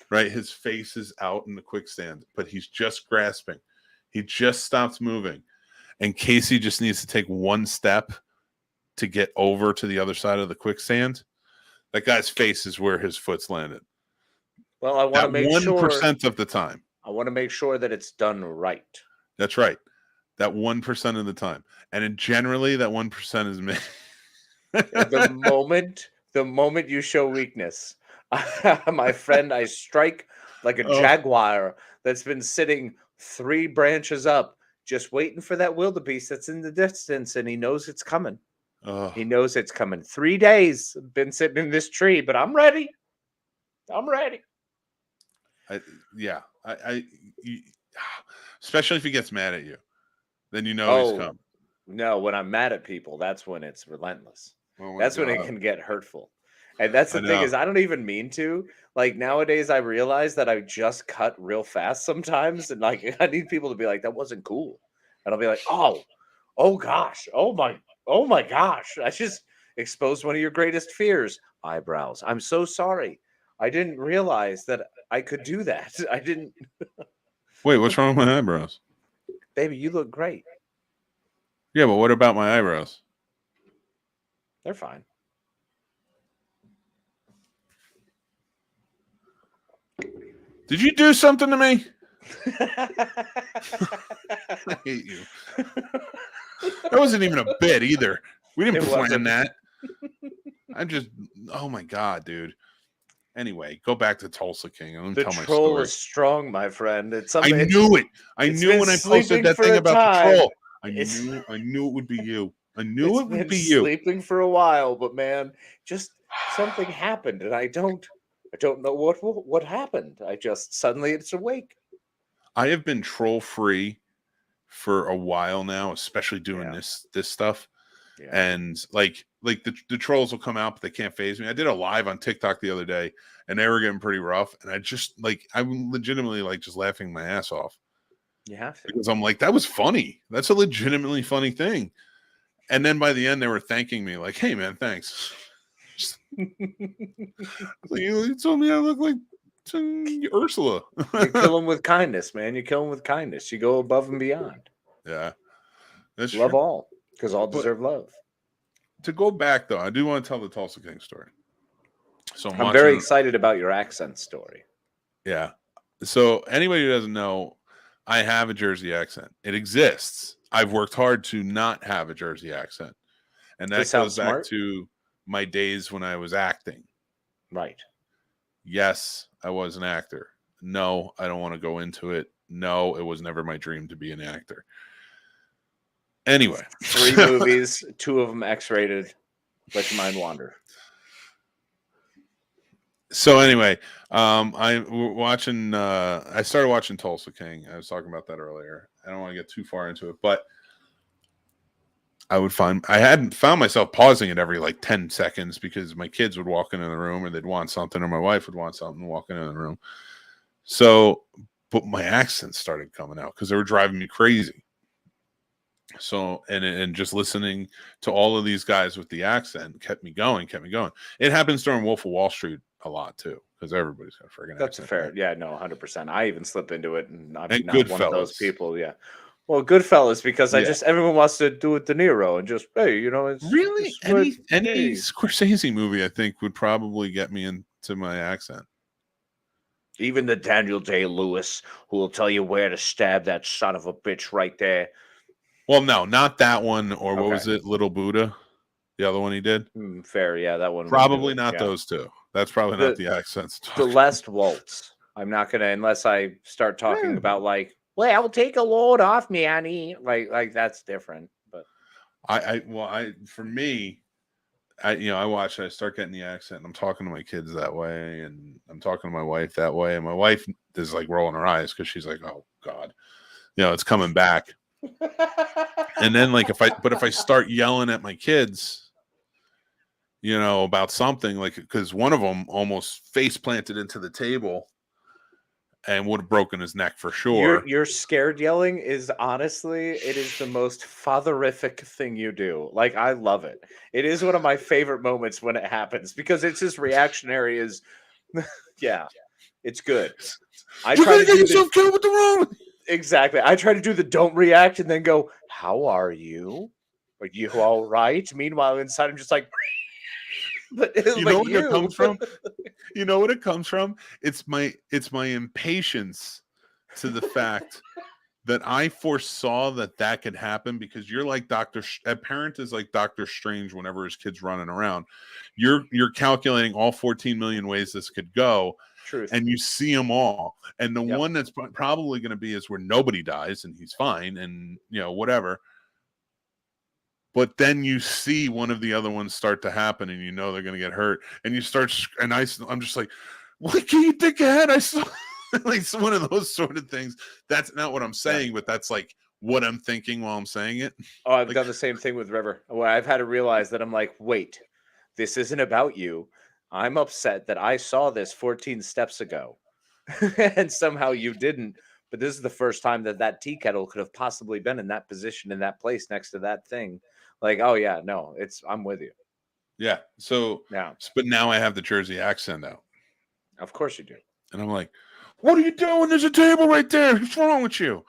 right, his face is out in the quicksand, but he's just grasping, he just stops moving, and Casey just needs to take one step to get over to the other side of the quicksand. That guy's face is where his foot's landed. Well, I want to make 1% of the time. I want to make sure that it's done right. That's right. That 1% of the time. And generally that 1% is me. The moment you show weakness, my friend, I strike like a jaguar that's been sitting 3 branches up, just waiting for that wildebeest that's in the distance, and he knows it's coming. He knows it's coming. 3 days been sitting in this tree, but I'm ready. Especially if he gets mad at you. Then you know he's come. No, when I'm mad at people, that's when it's relentless. That's when it can get hurtful. And that's the thing is, I don't even mean to. Like nowadays, I realize that I just cut real fast sometimes, and like I need people to be like, "That wasn't cool," and I'll be like, "Oh gosh, oh my gosh, I just exposed one of your greatest fears, eyebrows. I'm so sorry. I didn't realize that I could do that. I didn't." Wait, what's wrong with my eyebrows? Baby, you look great. Yeah, but what about my eyebrows? They're fine. Did you do something to me? I hate you. That wasn't even a bit either. We didn't plan that. Oh my God, dude. Anyway, go back to Tulsa King and the tell my troll story. is strong, my friend. It's I something. knew it. I knew when I posted that thing about the troll. I knew it would be you. I knew it would be you. Sleeping for a while, but man, just something happened, and I don't know what happened. I just suddenly it's awake. I have been troll free for a while now, especially doing this stuff. Yeah. And like the trolls will come out, but they can't phase me. I did a live on TikTok the other day, and they were getting pretty rough. And I'm legitimately like just laughing my ass off. You have to, because I'm like, that was funny. That's a legitimately funny thing. And then by the end, they were thanking me, like, "Hey man, thanks." You told me I look like Ursula. You kill them with kindness, man. You kill them with kindness. You go above and beyond. Yeah, that's love true. all, because all deserve love. To go back though, I do want to tell the Tulsa King story. So I'm very excited about your accent story. Yeah. So anybody who doesn't know, I have a Jersey accent. It exists. I've worked hard to not have a Jersey accent, and that goes back to my days when I was acting. Right. Yes, I was an actor. No, I don't want to go into it. No, it was never my dream to be an actor. Anyway, 3 movies, 2 of them X-rated. Let your mind wander. So anyway, I started watching Tulsa King. I was talking about that earlier. I don't want to get too far into it, but I hadn't found myself pausing it every like 10 seconds because my kids would walk into the room, or they'd want something, or my wife would want something, walking into the room. So, but my accents started coming out because they were driving me crazy. So, and just listening to all of these guys with the accent kept me going. It happens during Wolf of Wall Street a lot too, because everybody's got a friggin' accent. That's fair. Right? Yeah, no, 100%. I even slip into it, and I'm and not one of those people. Yeah. Well, Goodfellas, because everyone wants to do it De Niro and just, hey, you know, it's really any Scorsese movie I think would probably get me into my accent. Even the Daniel Day-Lewis, who will tell you where to stab that son of a bitch right there. Well, no, not that one. Or what was it? Little Buddha, the other one he did. Fair, yeah, that one. Probably not those two. That's probably not the accents. The Last Waltz. I'm not gonna, unless I start talking about like, well, take a load off me, Annie. Like that's different. But for me, I watch it, I start getting the accent, and I'm talking to my kids that way, and I'm talking to my wife that way, and my wife is like rolling her eyes because she's like, oh God, it's coming back. And then like if I start yelling at my kids, about something, like, because one of them almost face planted into the table and would have broken his neck for sure. Your scared yelling is honestly, it is the most fatherific thing you do. Like, I love it. It is one of my favorite moments when it happens because it's just reactionary as yeah, it's good. I try to get yourself killed with the wrong. Exactly. I try to do the don't react and then go, how are you? Are you all right? Meanwhile, inside I'm just like, but you know what it comes from? You know what it comes from? It's my impatience to the fact that I foresaw that could happen, because you're like a parent is like Dr. Strange whenever his kid's running around. You're calculating all 14 million ways this could go. Truth. And you see them all. And the one that's probably going to be is where nobody dies and he's fine and, whatever. But then you see one of the other ones start to happen, and they're going to get hurt. And you start, and I'm just like, what can you think ahead? I saw like one of those sort of things. That's not what I'm saying, but that's like what I'm thinking while I'm saying it. Oh, I've done the same thing with River. Where I've had to realize that I'm like, wait, this isn't about you. I'm upset that I saw this 14 steps ago, and somehow you didn't. But this is the first time that tea kettle could have possibly been in that position, in that place next to that thing. Like, oh yeah, no, I'm with you. Yeah. So but now I have the Jersey accent out. Of course you do. And I'm like, what are you doing? There's a table right there. What's wrong with you?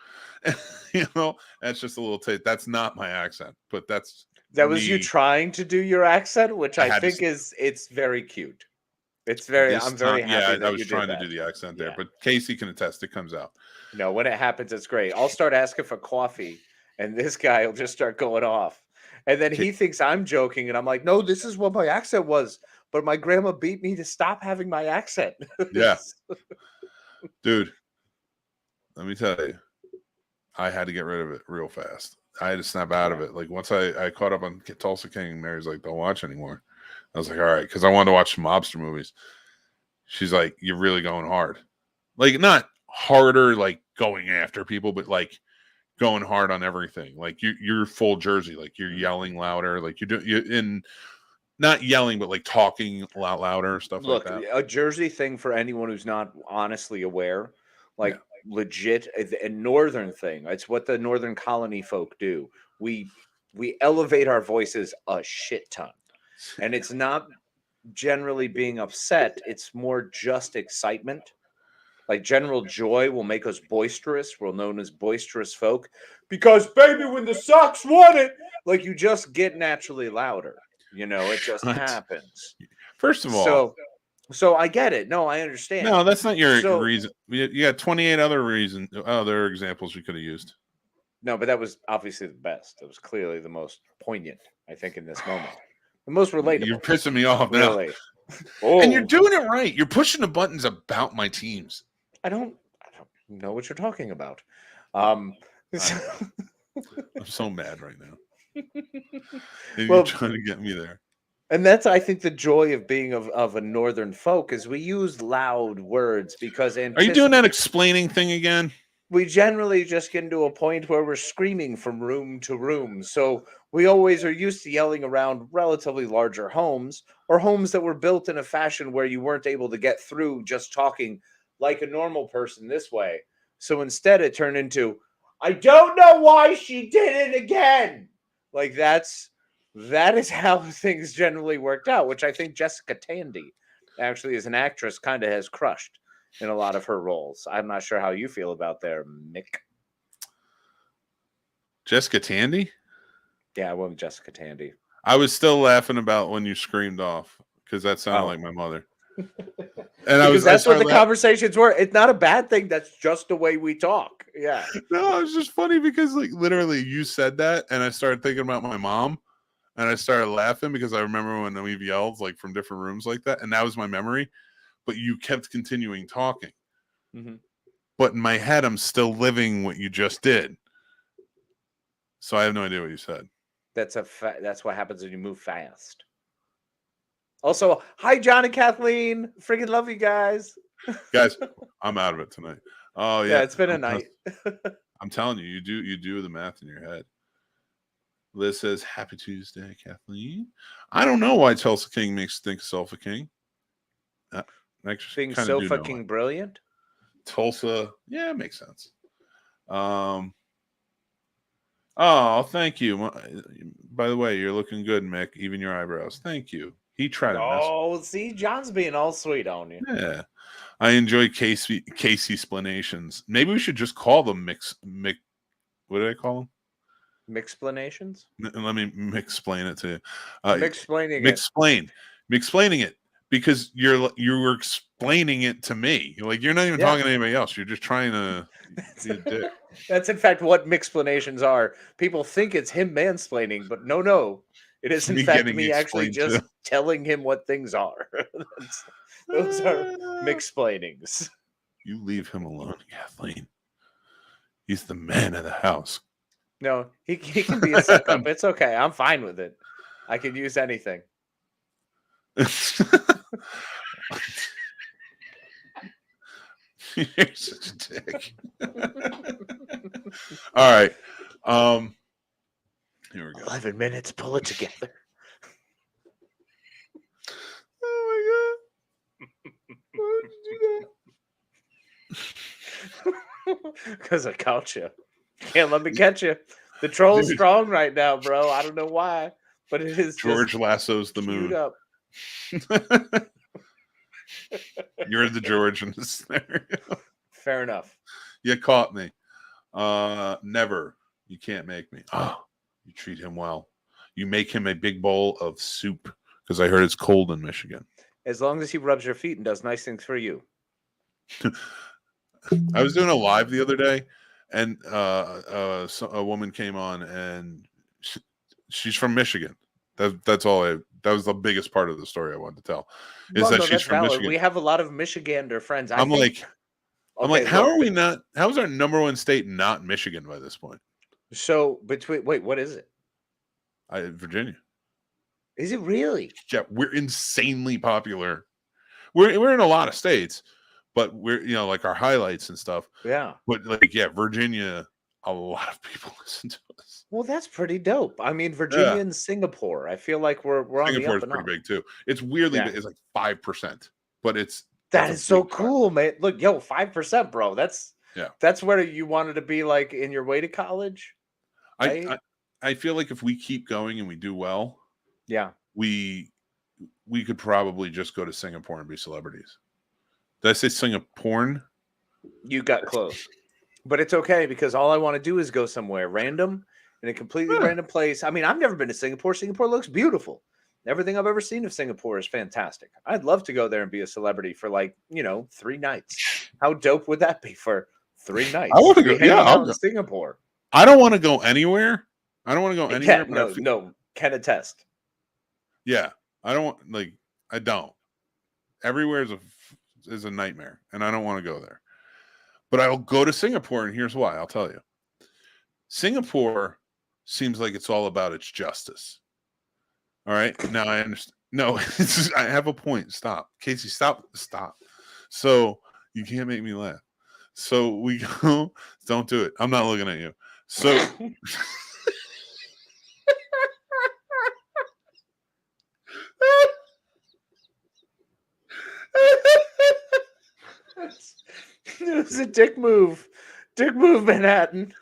You know, that's just a little taste. That's not my accent, but that's That was you me. trying to do your accent, which I I had to think it's very cute. It's very, This I'm very time, happy yeah, that I was you did trying to that. do the accent there, Yeah. but Casey can attest. It comes out. No, when it happens, it's great. I'll start asking for coffee, and this guy will just start going off. And then he thinks I'm joking, and I'm like, no, this is what my accent was. But my grandma beat me to stop having my accent. Yeah. Dude, let me tell you, I had to get rid of it real fast. I had to snap out of it. Like once I caught up on Tulsa King, Mary's like, don't watch anymore. I was like, all right, because I wanted to watch some mobster movies. She's like, you're really going hard. Like not harder, like going after people, but like going hard on everything. Like you're full Jersey, like you're yelling louder, like you're in not yelling, but like talking a lot louder, stuff Look, like that. a Jersey thing for anyone who's not honestly aware, like legit a northern thing. It's what the northern colony folk do. We elevate our voices a shit ton. And it's not generally being upset, it's more just excitement. Like general joy will make us boisterous. We're known as boisterous folk because, baby, when the Sox won it, like you just get naturally louder. You know, it just happens. First of all, so I get it. No, I understand. no, that's not your reason. You got 28 other examples we could have used. No, but that was obviously the best. That was clearly the most poignant, I think, in this moment. The most relatable. You're pissing me off really. now. And you're doing it right. You're pushing the buttons about my teams. I don't know what you're talking about. I'm so mad right now. Well, you're trying to get me there. And that's, I think, the joy of being of a northern folk is we use loud words because. Are you doing that explaining thing again? We generally just get into a point where we're screaming from room to room. So we always are used to yelling around relatively larger homes or homes that were built in a fashion where you weren't able to get through just talking like a normal person this way. So instead it turned into, I don't know why she did it again. Like that is how things generally worked out, which I think Jessica Tandy actually as an actress kind of has crushed in a lot of her roles. I'm not sure how you feel about there, Mick. Jessica Tandy? Yeah, I went with Jessica Tandy. I was still laughing about when you screamed off because that sounded like my mother. And that's what the conversations were. It's not a bad thing. That's just the way we talk. Yeah. No, it was just funny because like literally you said that and I started thinking about my mom and I started laughing because I remember when we've yelled like from different rooms like that. And that was my memory. But you kept continuing talking. Mm-hmm. But in my head, I'm still living what you just did. So I have no idea what you said. That's what happens when you move fast. Also, hi, John and Kathleen. Freaking love you guys. Guys, I'm out of it tonight. Oh, yeah. It's been a night. I'm telling you, you do the math in your head. Liz says, Happy Tuesday, Kathleen. I don't know why Tulsa King makes you think of Sulfa King. Being so fucking brilliant. Tulsa, yeah, it makes sense. Oh, thank you. By the way, you're looking good, Mick. Even your eyebrows. Thank you. He tried to mess. Oh, see, John's being all sweet on you. Yeah, I enjoy Casey explanations. Maybe we should just call them Mick. What did I call them? Mixplanations? Let me explain it to you. Explaining it. Because you were explaining it to me. Like you're not even talking to anybody else. You're just trying to be a dick. That's in fact what mixplanations are. People think it's him mansplaining, but no. It is in fact me actually just telling him what things are. Those are mixplainings. You leave him alone, Kathleen. He's the man of the house. No, he can be a suck up. It's okay. I'm fine with it. I can use anything. You're such a dick. All right. Here we go. 11 minutes. Pull it together. Oh my god. Why did you do that? Because I caught you. Can't let me catch you. The troll's strong right now, bro. I don't know why, but it is George lassos the moon. Up. You're the George in this scenario. Fair enough. You caught me. Never. You can't make me. Oh, you treat him well. You make him a big bowl of soup because I heard it's cold in Michigan. As long as he rubs your feet and does nice things for you. I was doing a live the other day, and a woman came on, and she's from Michigan. That's all. That was the biggest part of the story I wanted to tell. Is that she's from Michigan? We have a lot of Michigander friends. I'm like, how are we not? How is our number one state not Michigan by this point? So wait, what is it? Virginia. Is it really? Yeah, we're insanely popular. We're in a lot of states, but we're like our highlights and stuff. Yeah. But Virginia, a lot of people listen to us. Well, that's pretty dope. I mean, Virginia and Singapore. I feel like we're on the up and pretty big too. It's weirdly big. It's like 5%, but that is so cool, man. Look, 5%, bro. That's where you wanted to be like in your way to college. Right? I feel like if we keep going and we do well, we could probably just go to Singapore and be celebrities. Did I say Singapore? You got close. But it's okay because all I want to do is go somewhere random in a completely random place. I mean, I've never been to Singapore. Singapore looks beautiful. Everything I've ever seen of Singapore is fantastic. I'd love to go there and be a celebrity for 3 nights. How dope would that be for 3 nights? I want to go. I'll go to Singapore. I don't want to go anywhere. I don't want to go anywhere. No, can attest. Yeah, I don't want I don't. Everywhere is a nightmare, and I don't want to go there. But I'll go to Singapore, and here's why. I'll tell you. Singapore seems like it's all about its justice. All right. Now I understand. No, I have a point. Stop. Casey, stop. So you can't make me laugh. So we go. Don't do it. I'm not looking at you. So it was a dick move. Dick move, Manhattan.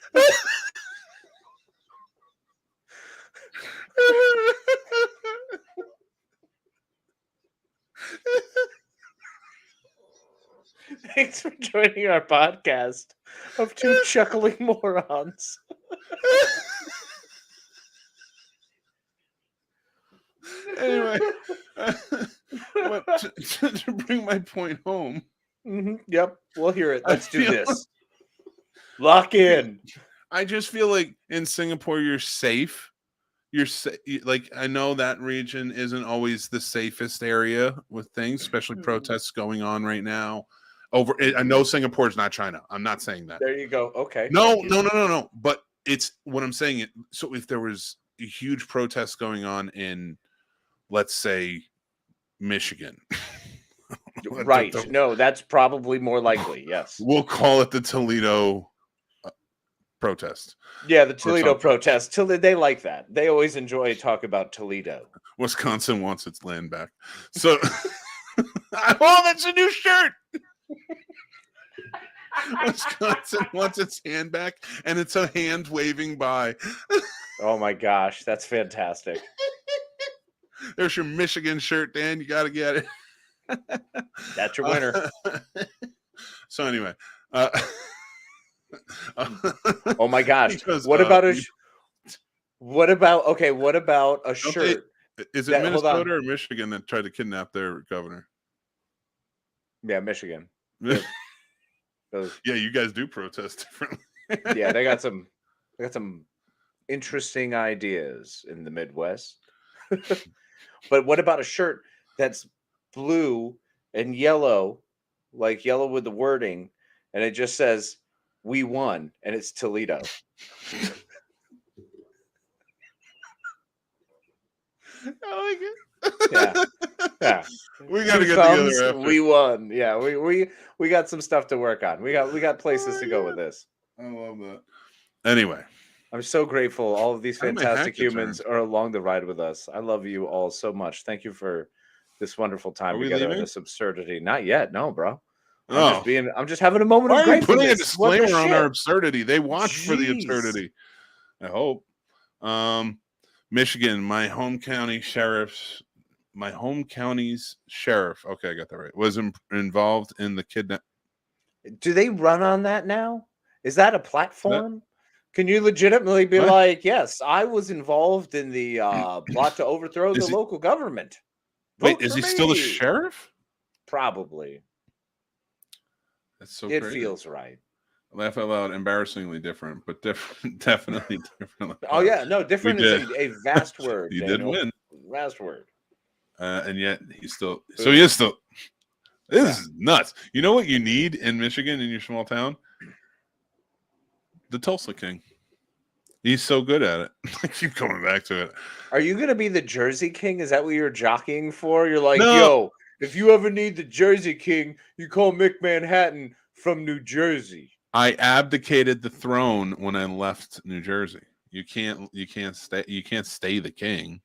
Thanks for joining our podcast of two chuckling morons. Anyway, to bring my point home. Mm-hmm. Yep, we'll hear it. Let's do this. Lock in. I just feel like in Singapore, you're safe. I know that region isn't always the safest area with things, especially protests going on right now. I know Singapore is not China. I'm not saying that. There you go. Okay. No. But it's what I'm saying. So if there was a huge protest going on in, let's say, Michigan. Right. No, that's probably more likely. Yes. We'll call it the Toledo protest. Yeah, the Toledo protest. They like that. They always enjoy talk about Toledo. Wisconsin wants its land back. So, oh, that's a new shirt. Wisconsin wants its hand back, and it's a hand waving by. Oh my gosh, that's fantastic. There's your Michigan shirt, Dan. You got to get it. That's your winner. So anyway, oh my gosh! Because, what about a shirt? Is it Minnesota or Michigan that tried to kidnap their governor? Yeah, Michigan. Yeah, you guys do protest differently. Yeah, they got some interesting ideas in the Midwest. But what about a shirt that's blue and yellow, like yellow with the wording, and it just says "We won," and it's Toledo. I like it. Yeah. We got to get together after. We won. Yeah, we got some stuff to work on. We got places to go with this. I love that. Anyway, I'm so grateful all of these fantastic humans are along the ride with us. I love you all so much. Thank you for this wonderful time together in this absurdity. Not yet, no, bro. I'm just having a moment of gratefulness. Putting a disclaimer on our absurdity. They watch for the absurdity. I hope. Michigan, my home county's sheriff. Okay, I got that right. Was involved in the kidnap. Do they run on that now? Is that a platform? Can you legitimately be What? like, yes, I was involved in the plot to overthrow the Is he- local government? Wait, Vote is for he still the me." sheriff? Probably. That's so It crazy. feels right. Laugh out loud, embarrassingly different, but different, definitely different. Oh yeah, no, different is did. a vast word. You did Daniel. win. Vast word. And yet he's still. So he is still. This is nuts. You know what you need in Michigan, in your small town? The Tulsa King. He's so good at it. I keep coming back to it. Are you gonna be the Jersey King? Is that what you're jockeying for? You're like, No. yo, if you ever need the Jersey King, you call Mick Manhattan from New Jersey. I abdicated the throne when I left New Jersey. You can't stay the king.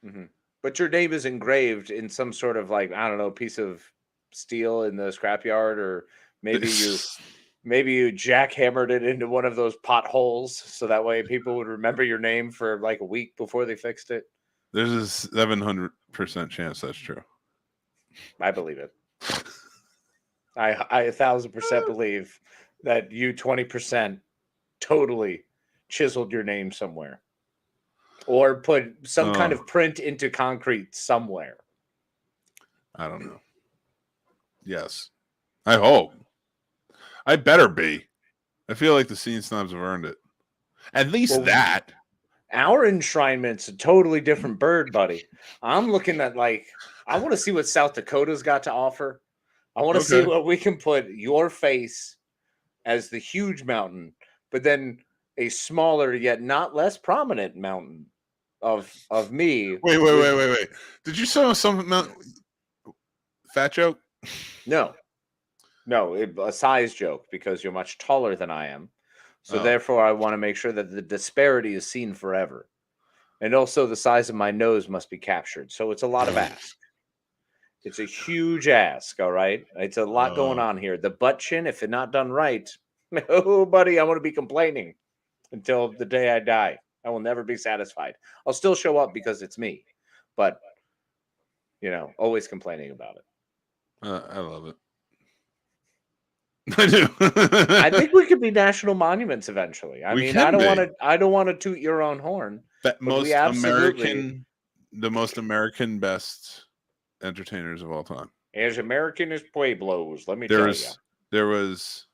Mm-hmm. But your name is engraved in some sort of like, I don't know, piece of steel in the scrapyard, or maybe you jackhammered it into one of those potholes so that way people would remember your name for like a week before they fixed it. There's a 700% chance that's true. I believe it. I 1,000% believe that you 20% totally chiseled your name somewhere or put some kind of print into concrete somewhere. I don't know. Yes. I hope. I better be. I feel like the Scene Snobs have earned it. At least that. Our enshrinement's a totally different bird, buddy. I'm looking at I want to see what South Dakota's got to offer. I want to see what we can put your face as the huge mountain, but then a smaller yet not less prominent mountain of me. Wait. Did you say some fat joke? No, a size joke because you're much taller than I am. So therefore, I want to make sure that the disparity is seen forever. And also the size of my nose must be captured. So it's a lot of ask. It's a huge ask, all right? It's a lot going on here. The butt chin, if it's not done right, oh, buddy, I'm going to be complaining until the day I die. I will never be satisfied. I'll still show up because it's me. But, always complaining about it. I love it. I do. I think we could be national monuments eventually. I mean, I don't want to toot your own horn. The most American best entertainers of all time. As American as Pueblos, let me tell you. There was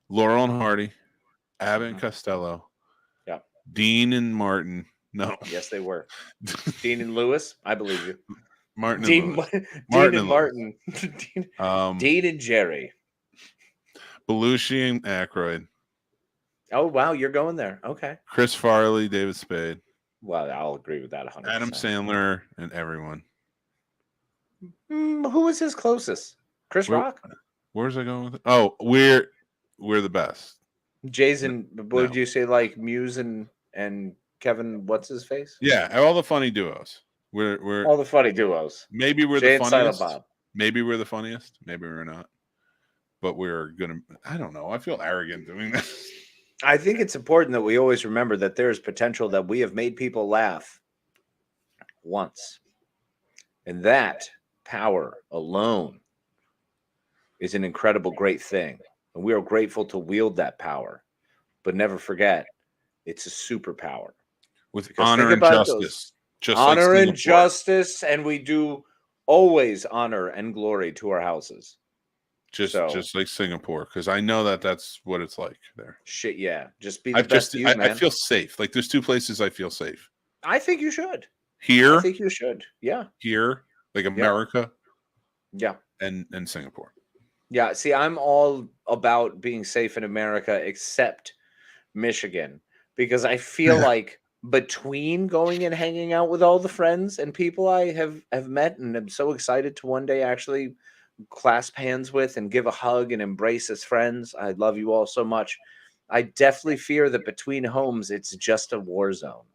Laurel and Hardy, Abbott and Costello, Dean and Martin. No. Yes, they were. Dean and Lewis, I believe you. Dean and Martin. Dean and Jerry. Belushi and Aykroyd. Oh, wow, you're going there. Okay. Chris Farley, David Spade. Well, I'll agree with that 100%. Adam Sandler and everyone. Who was his closest? Chris Rock? Where's I going with it? Oh, we're the best. Jason, would you say like Muse and Kevin, what's his face? Yeah, all the funny duos. We're all the funny duos. Maybe we're Jay the funniest. Bob. Maybe we're the funniest. Maybe we're not. But we're gonna. I don't know. I feel arrogant doing that. I think it's important that we always remember that there is potential that we have made people laugh once, and that power alone is an incredible, great thing, and we are grateful to wield that power. But never forget, it's a superpower with honor and justice. Just honor and justice, and we do always honor and glory to our houses. Just like Singapore, because I know that's what it's like there. Shit, yeah. Just be the best you, man. I feel safe. Like there's two places I feel safe. I think you should. Here. I think you should. Yeah. Here, like America. Yeah. And Singapore. Yeah. See, I'm all about being safe in America, except Michigan, because I feel like between going and hanging out with all the friends and people I have met, and I'm so excited to one day actually clasp hands with and give a hug and embrace as friends. I love you all so much. I definitely fear that between homes, it's just a war zone.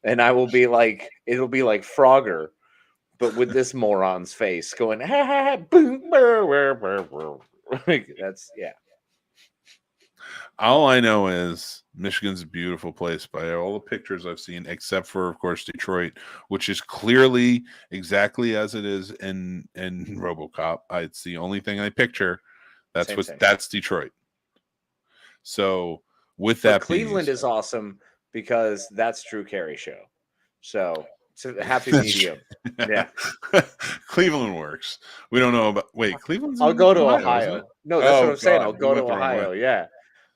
And I will be like, it'll be like Frogger, but with this moron's face going, ha ha ha, boom, that's, yeah. All I know is Michigan's a beautiful place by all the pictures I've seen, except for, of course, Detroit, which is clearly exactly as it is in RoboCop. It's the only thing I picture. That's Detroit. So with But that, Cleveland is awesome because that's Drew Carey show. So it's a happy medium. Yeah. Cleveland works. We don't know about. Wait, Cleveland's. I'll in go to Ohio. Isn't it? Ohio. No, that's what I'm saying. God, I'll we go to went the wrong way. Ohio. Yeah.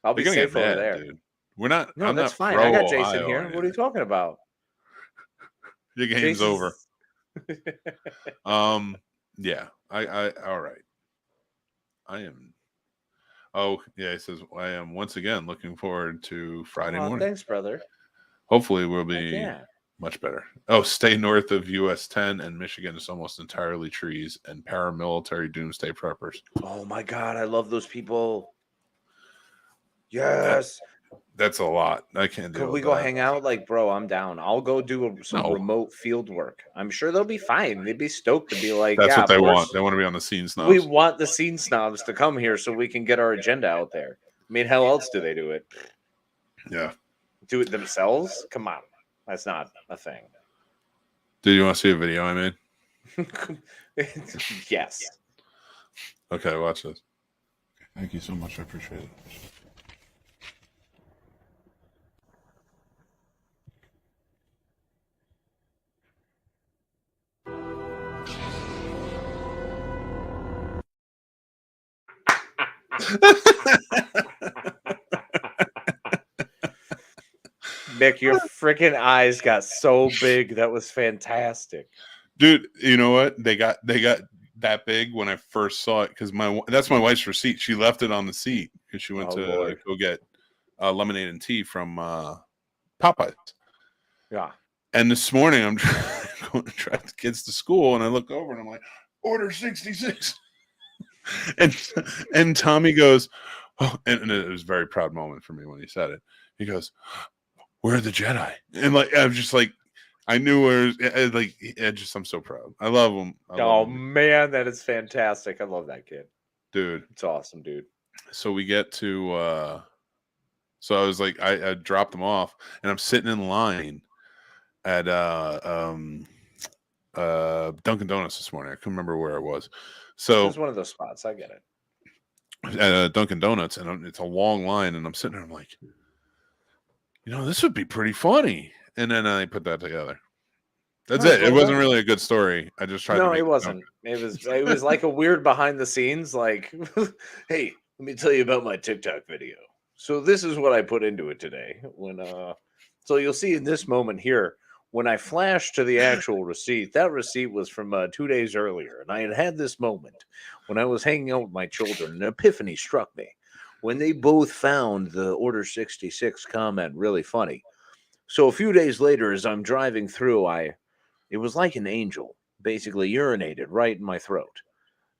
I'll be They're gonna safe get over mad, there. dude. We're not. No, I'm that's not fine. pro I got Jason Ohio here. What are you talking about? Your game's Jason's... over. Yeah. I all right. I am. Oh yeah, he says I am once again looking forward to Friday morning. Thanks, brother. Hopefully we'll be much better. Oh, stay north of US 10 and Michigan is almost entirely trees and paramilitary doomsday preppers. Oh my god, I love those people. Yes. That's a lot. I can't do it. Could we go hang out? Like, bro, I'm down. I'll go do some remote field work. I'm sure they'll be fine. They'd be stoked to be like, that's what they want. They want to be on the Scene Snobs. We want the Scene Snobs to come here so we can get our agenda out there. I mean, how else do they do it? Yeah. Do it themselves? Come on. That's not a thing. Did you want to see a video I made? Yes. Okay, watch this. Thank you so much. I appreciate it. Mick, your freaking eyes got so big. That was fantastic. Dude, you know what? They got that big when I first saw it because that's my wife's receipt. She left it on the seat because she went to go get lemonade and tea from Popeyes. Yeah. And this morning I'm going to drive the kids to school and I look over and I'm like, order 66. and Tommy goes, oh, and it was a very proud moment for me when he said it. He goes, where are the Jedi? And like I'm just like, I knew where. Like, I'm so proud. I love him. Man, that is fantastic. I love that kid, dude. It's awesome, dude. So we get to. So I was like, I dropped them off, and I'm sitting in line at Dunkin' Donuts this morning. I couldn't remember where it was. So it's one of those spots. I get it. At Dunkin' Donuts, and it's a long line, and I'm sitting there. I'm like, this would be pretty funny. And then I put that together. That's it. It wasn't really a good story. I just tried. No, it wasn't. It was like a weird behind the scenes. Like, hey, let me tell you about my TikTok video. So this is what I put into it today. So you'll see in this moment here when I flashed to the actual receipt. That receipt was from 2 days earlier, and I had this moment when I was hanging out with my children. An epiphany struck me when they both found the Order 66 comment really funny. So a few days later, as I'm driving through, it was like an angel basically urinated right in my throat.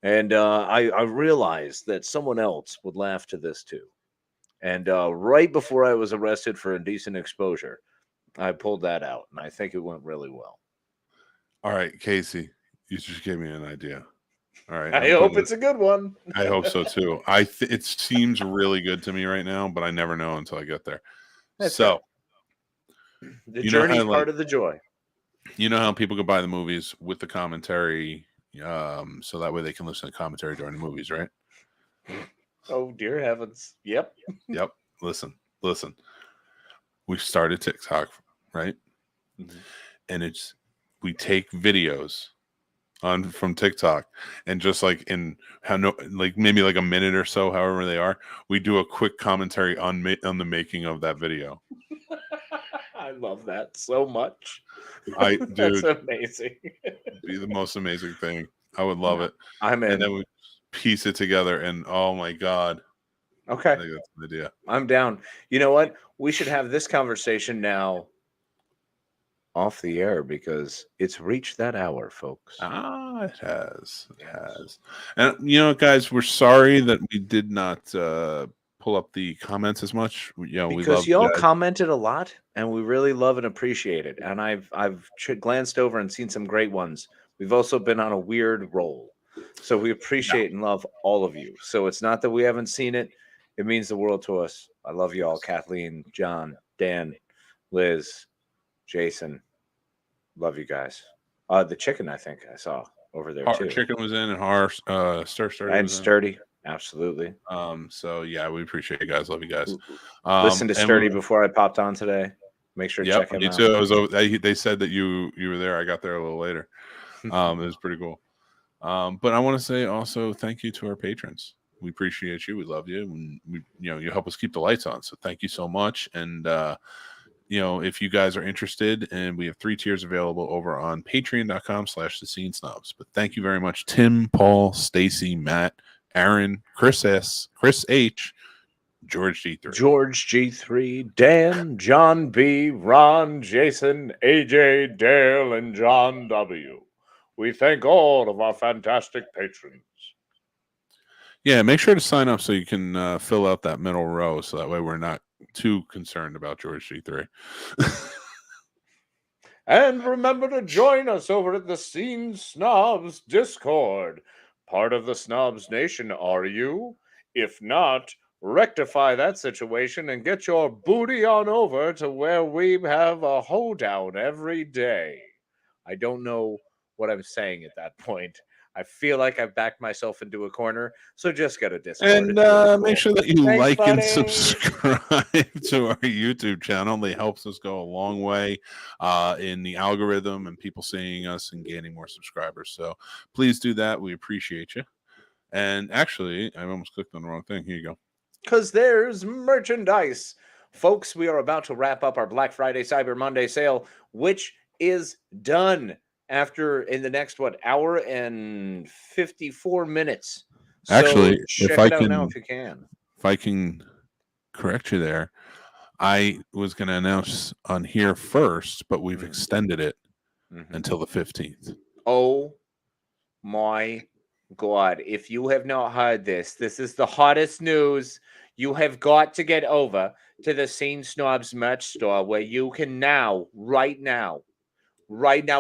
And I realized that someone else would laugh to this too. And right before I was arrested for indecent exposure, I pulled that out, and I think it went really well. All right, Casey, you just gave me an idea. All right. I hope it's a good one. I hope so too. It seems really good to me right now, but I never know until I get there. That's so. Good. The journey is part of the joy. You know how people go buy the movies with the commentary, so that way they can listen to commentary during the movies, right? Oh, dear heavens. Yep. Yep. Listen. We started TikTok, right? Mm-hmm. And we take videos from TikTok and just like maybe like a minute or so, however they are, we do a quick commentary on the making of that video. I love that so much. That's amazing. Be the most amazing thing. I would love it. I'm in. And then we piece it together, and oh my god. Okay, I think that's an idea. I'm down. You know what? We should have this conversation now off the air because it's reached that hour, folks. It has. And guys, we're sorry that we did not pull up the comments as much. Because y'all commented a lot, and we really love and appreciate it. And I've glanced over and seen some great ones. We've also been on a weird roll, so we appreciate and love all of you. So it's not that we haven't seen it; it means the world to us. I love you all, Kathleen, John, Dan, Liz, Jason. Love you guys. The chicken, I think I saw over there too. Chicken was in, and Sturdy. And Sturdy. Absolutely. So yeah, we appreciate you guys. Love you guys. Listen to and Sturdy before I popped on today. Make sure to Yep, check him me out. too. I was over. They said that you were there. I got there a little later. It was pretty cool. But I want to say also thank you to our patrons. We appreciate you. We love you, and you help us keep the lights on. So thank you so much. And if you guys are interested, and we have 3 tiers available over on patreon.com/thescenesnobs. But thank you very much, Tim, Paul, Stacy, Matt, Aaron, Chris S, Chris H, George G3. George G3, Dan, John B, Ron, Jason, AJ, Dale, and John W. We thank all of our fantastic patrons. Yeah, make sure to sign up so you can fill out that middle row, so that way we're not too concerned about George G3. And remember to join us over at the Scene Snobs Discord. Part of the Snobs Nation, are you? If not, rectify that situation and get your booty on over to where we have a hoedown every day. I don't know what I'm saying at that point. I feel like I've backed myself into a corner, so just go to Discord. And It's really make cool. sure that you Thanks, like and buddy. subscribe to our YouTube channel. It helps us go a long way in the algorithm and people seeing us and gaining more subscribers. So please do that. We appreciate you. And actually, I almost clicked on the wrong thing. Here you go. Because there's merchandise. Folks, we are about to wrap up our Black Friday, Cyber Monday sale, which is done in the next, hour and 54 minutes. Actually, so check it out now if you can. If I can correct you there, I was going to announce on here first, but we've extended it until the 15th. Oh my God. If you have not heard this is the hottest news. You have got to get over to the Scene Snobs merch store where you can now, right now,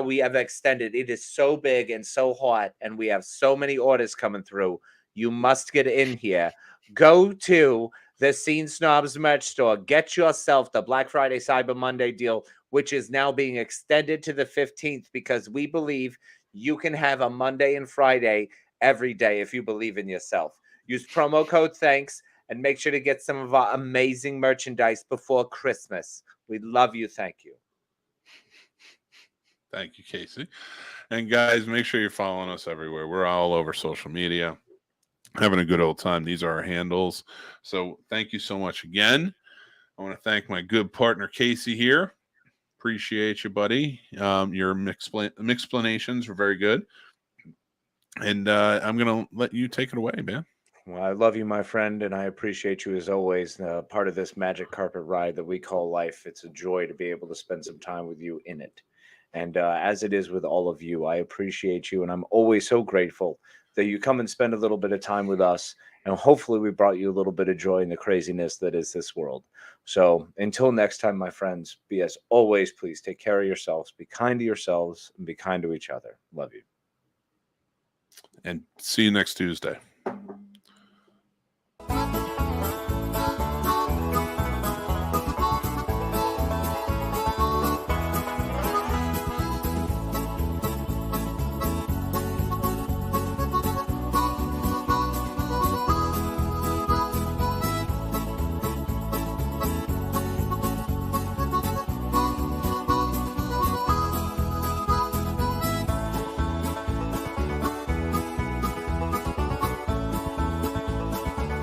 we have extended. It is so big and so hot, and we have so many orders coming through. You must get in here. Go to the Scene Snobs merch store. Get yourself the Black Friday Cyber Monday deal, which is now being extended to the 15th because we believe you can have a Monday and Friday every day if you believe in yourself. Use promo code THANKS and make sure to get some of our amazing merchandise before Christmas. We love you. Thank you. Thank you, Casey. And guys, make sure you're following us everywhere. We're all over social media, having a good old time. These are our handles. So thank you so much again. I want to thank my good partner, Casey, here. Appreciate you, buddy. Your explanations were very good. And I'm going to let you take it away, man. Well, I love you, my friend, and I appreciate you as always. Part of this magic carpet ride that we call life. It's a joy to be able to spend some time with you in it. And as it is with all of you, I appreciate you. And I'm always so grateful that you come and spend a little bit of time with us. And hopefully we brought you a little bit of joy in the craziness that is this world. So until next time, my friends, be as always, please take care of yourselves, be kind to yourselves, and be kind to each other. Love you. And see you next Tuesday.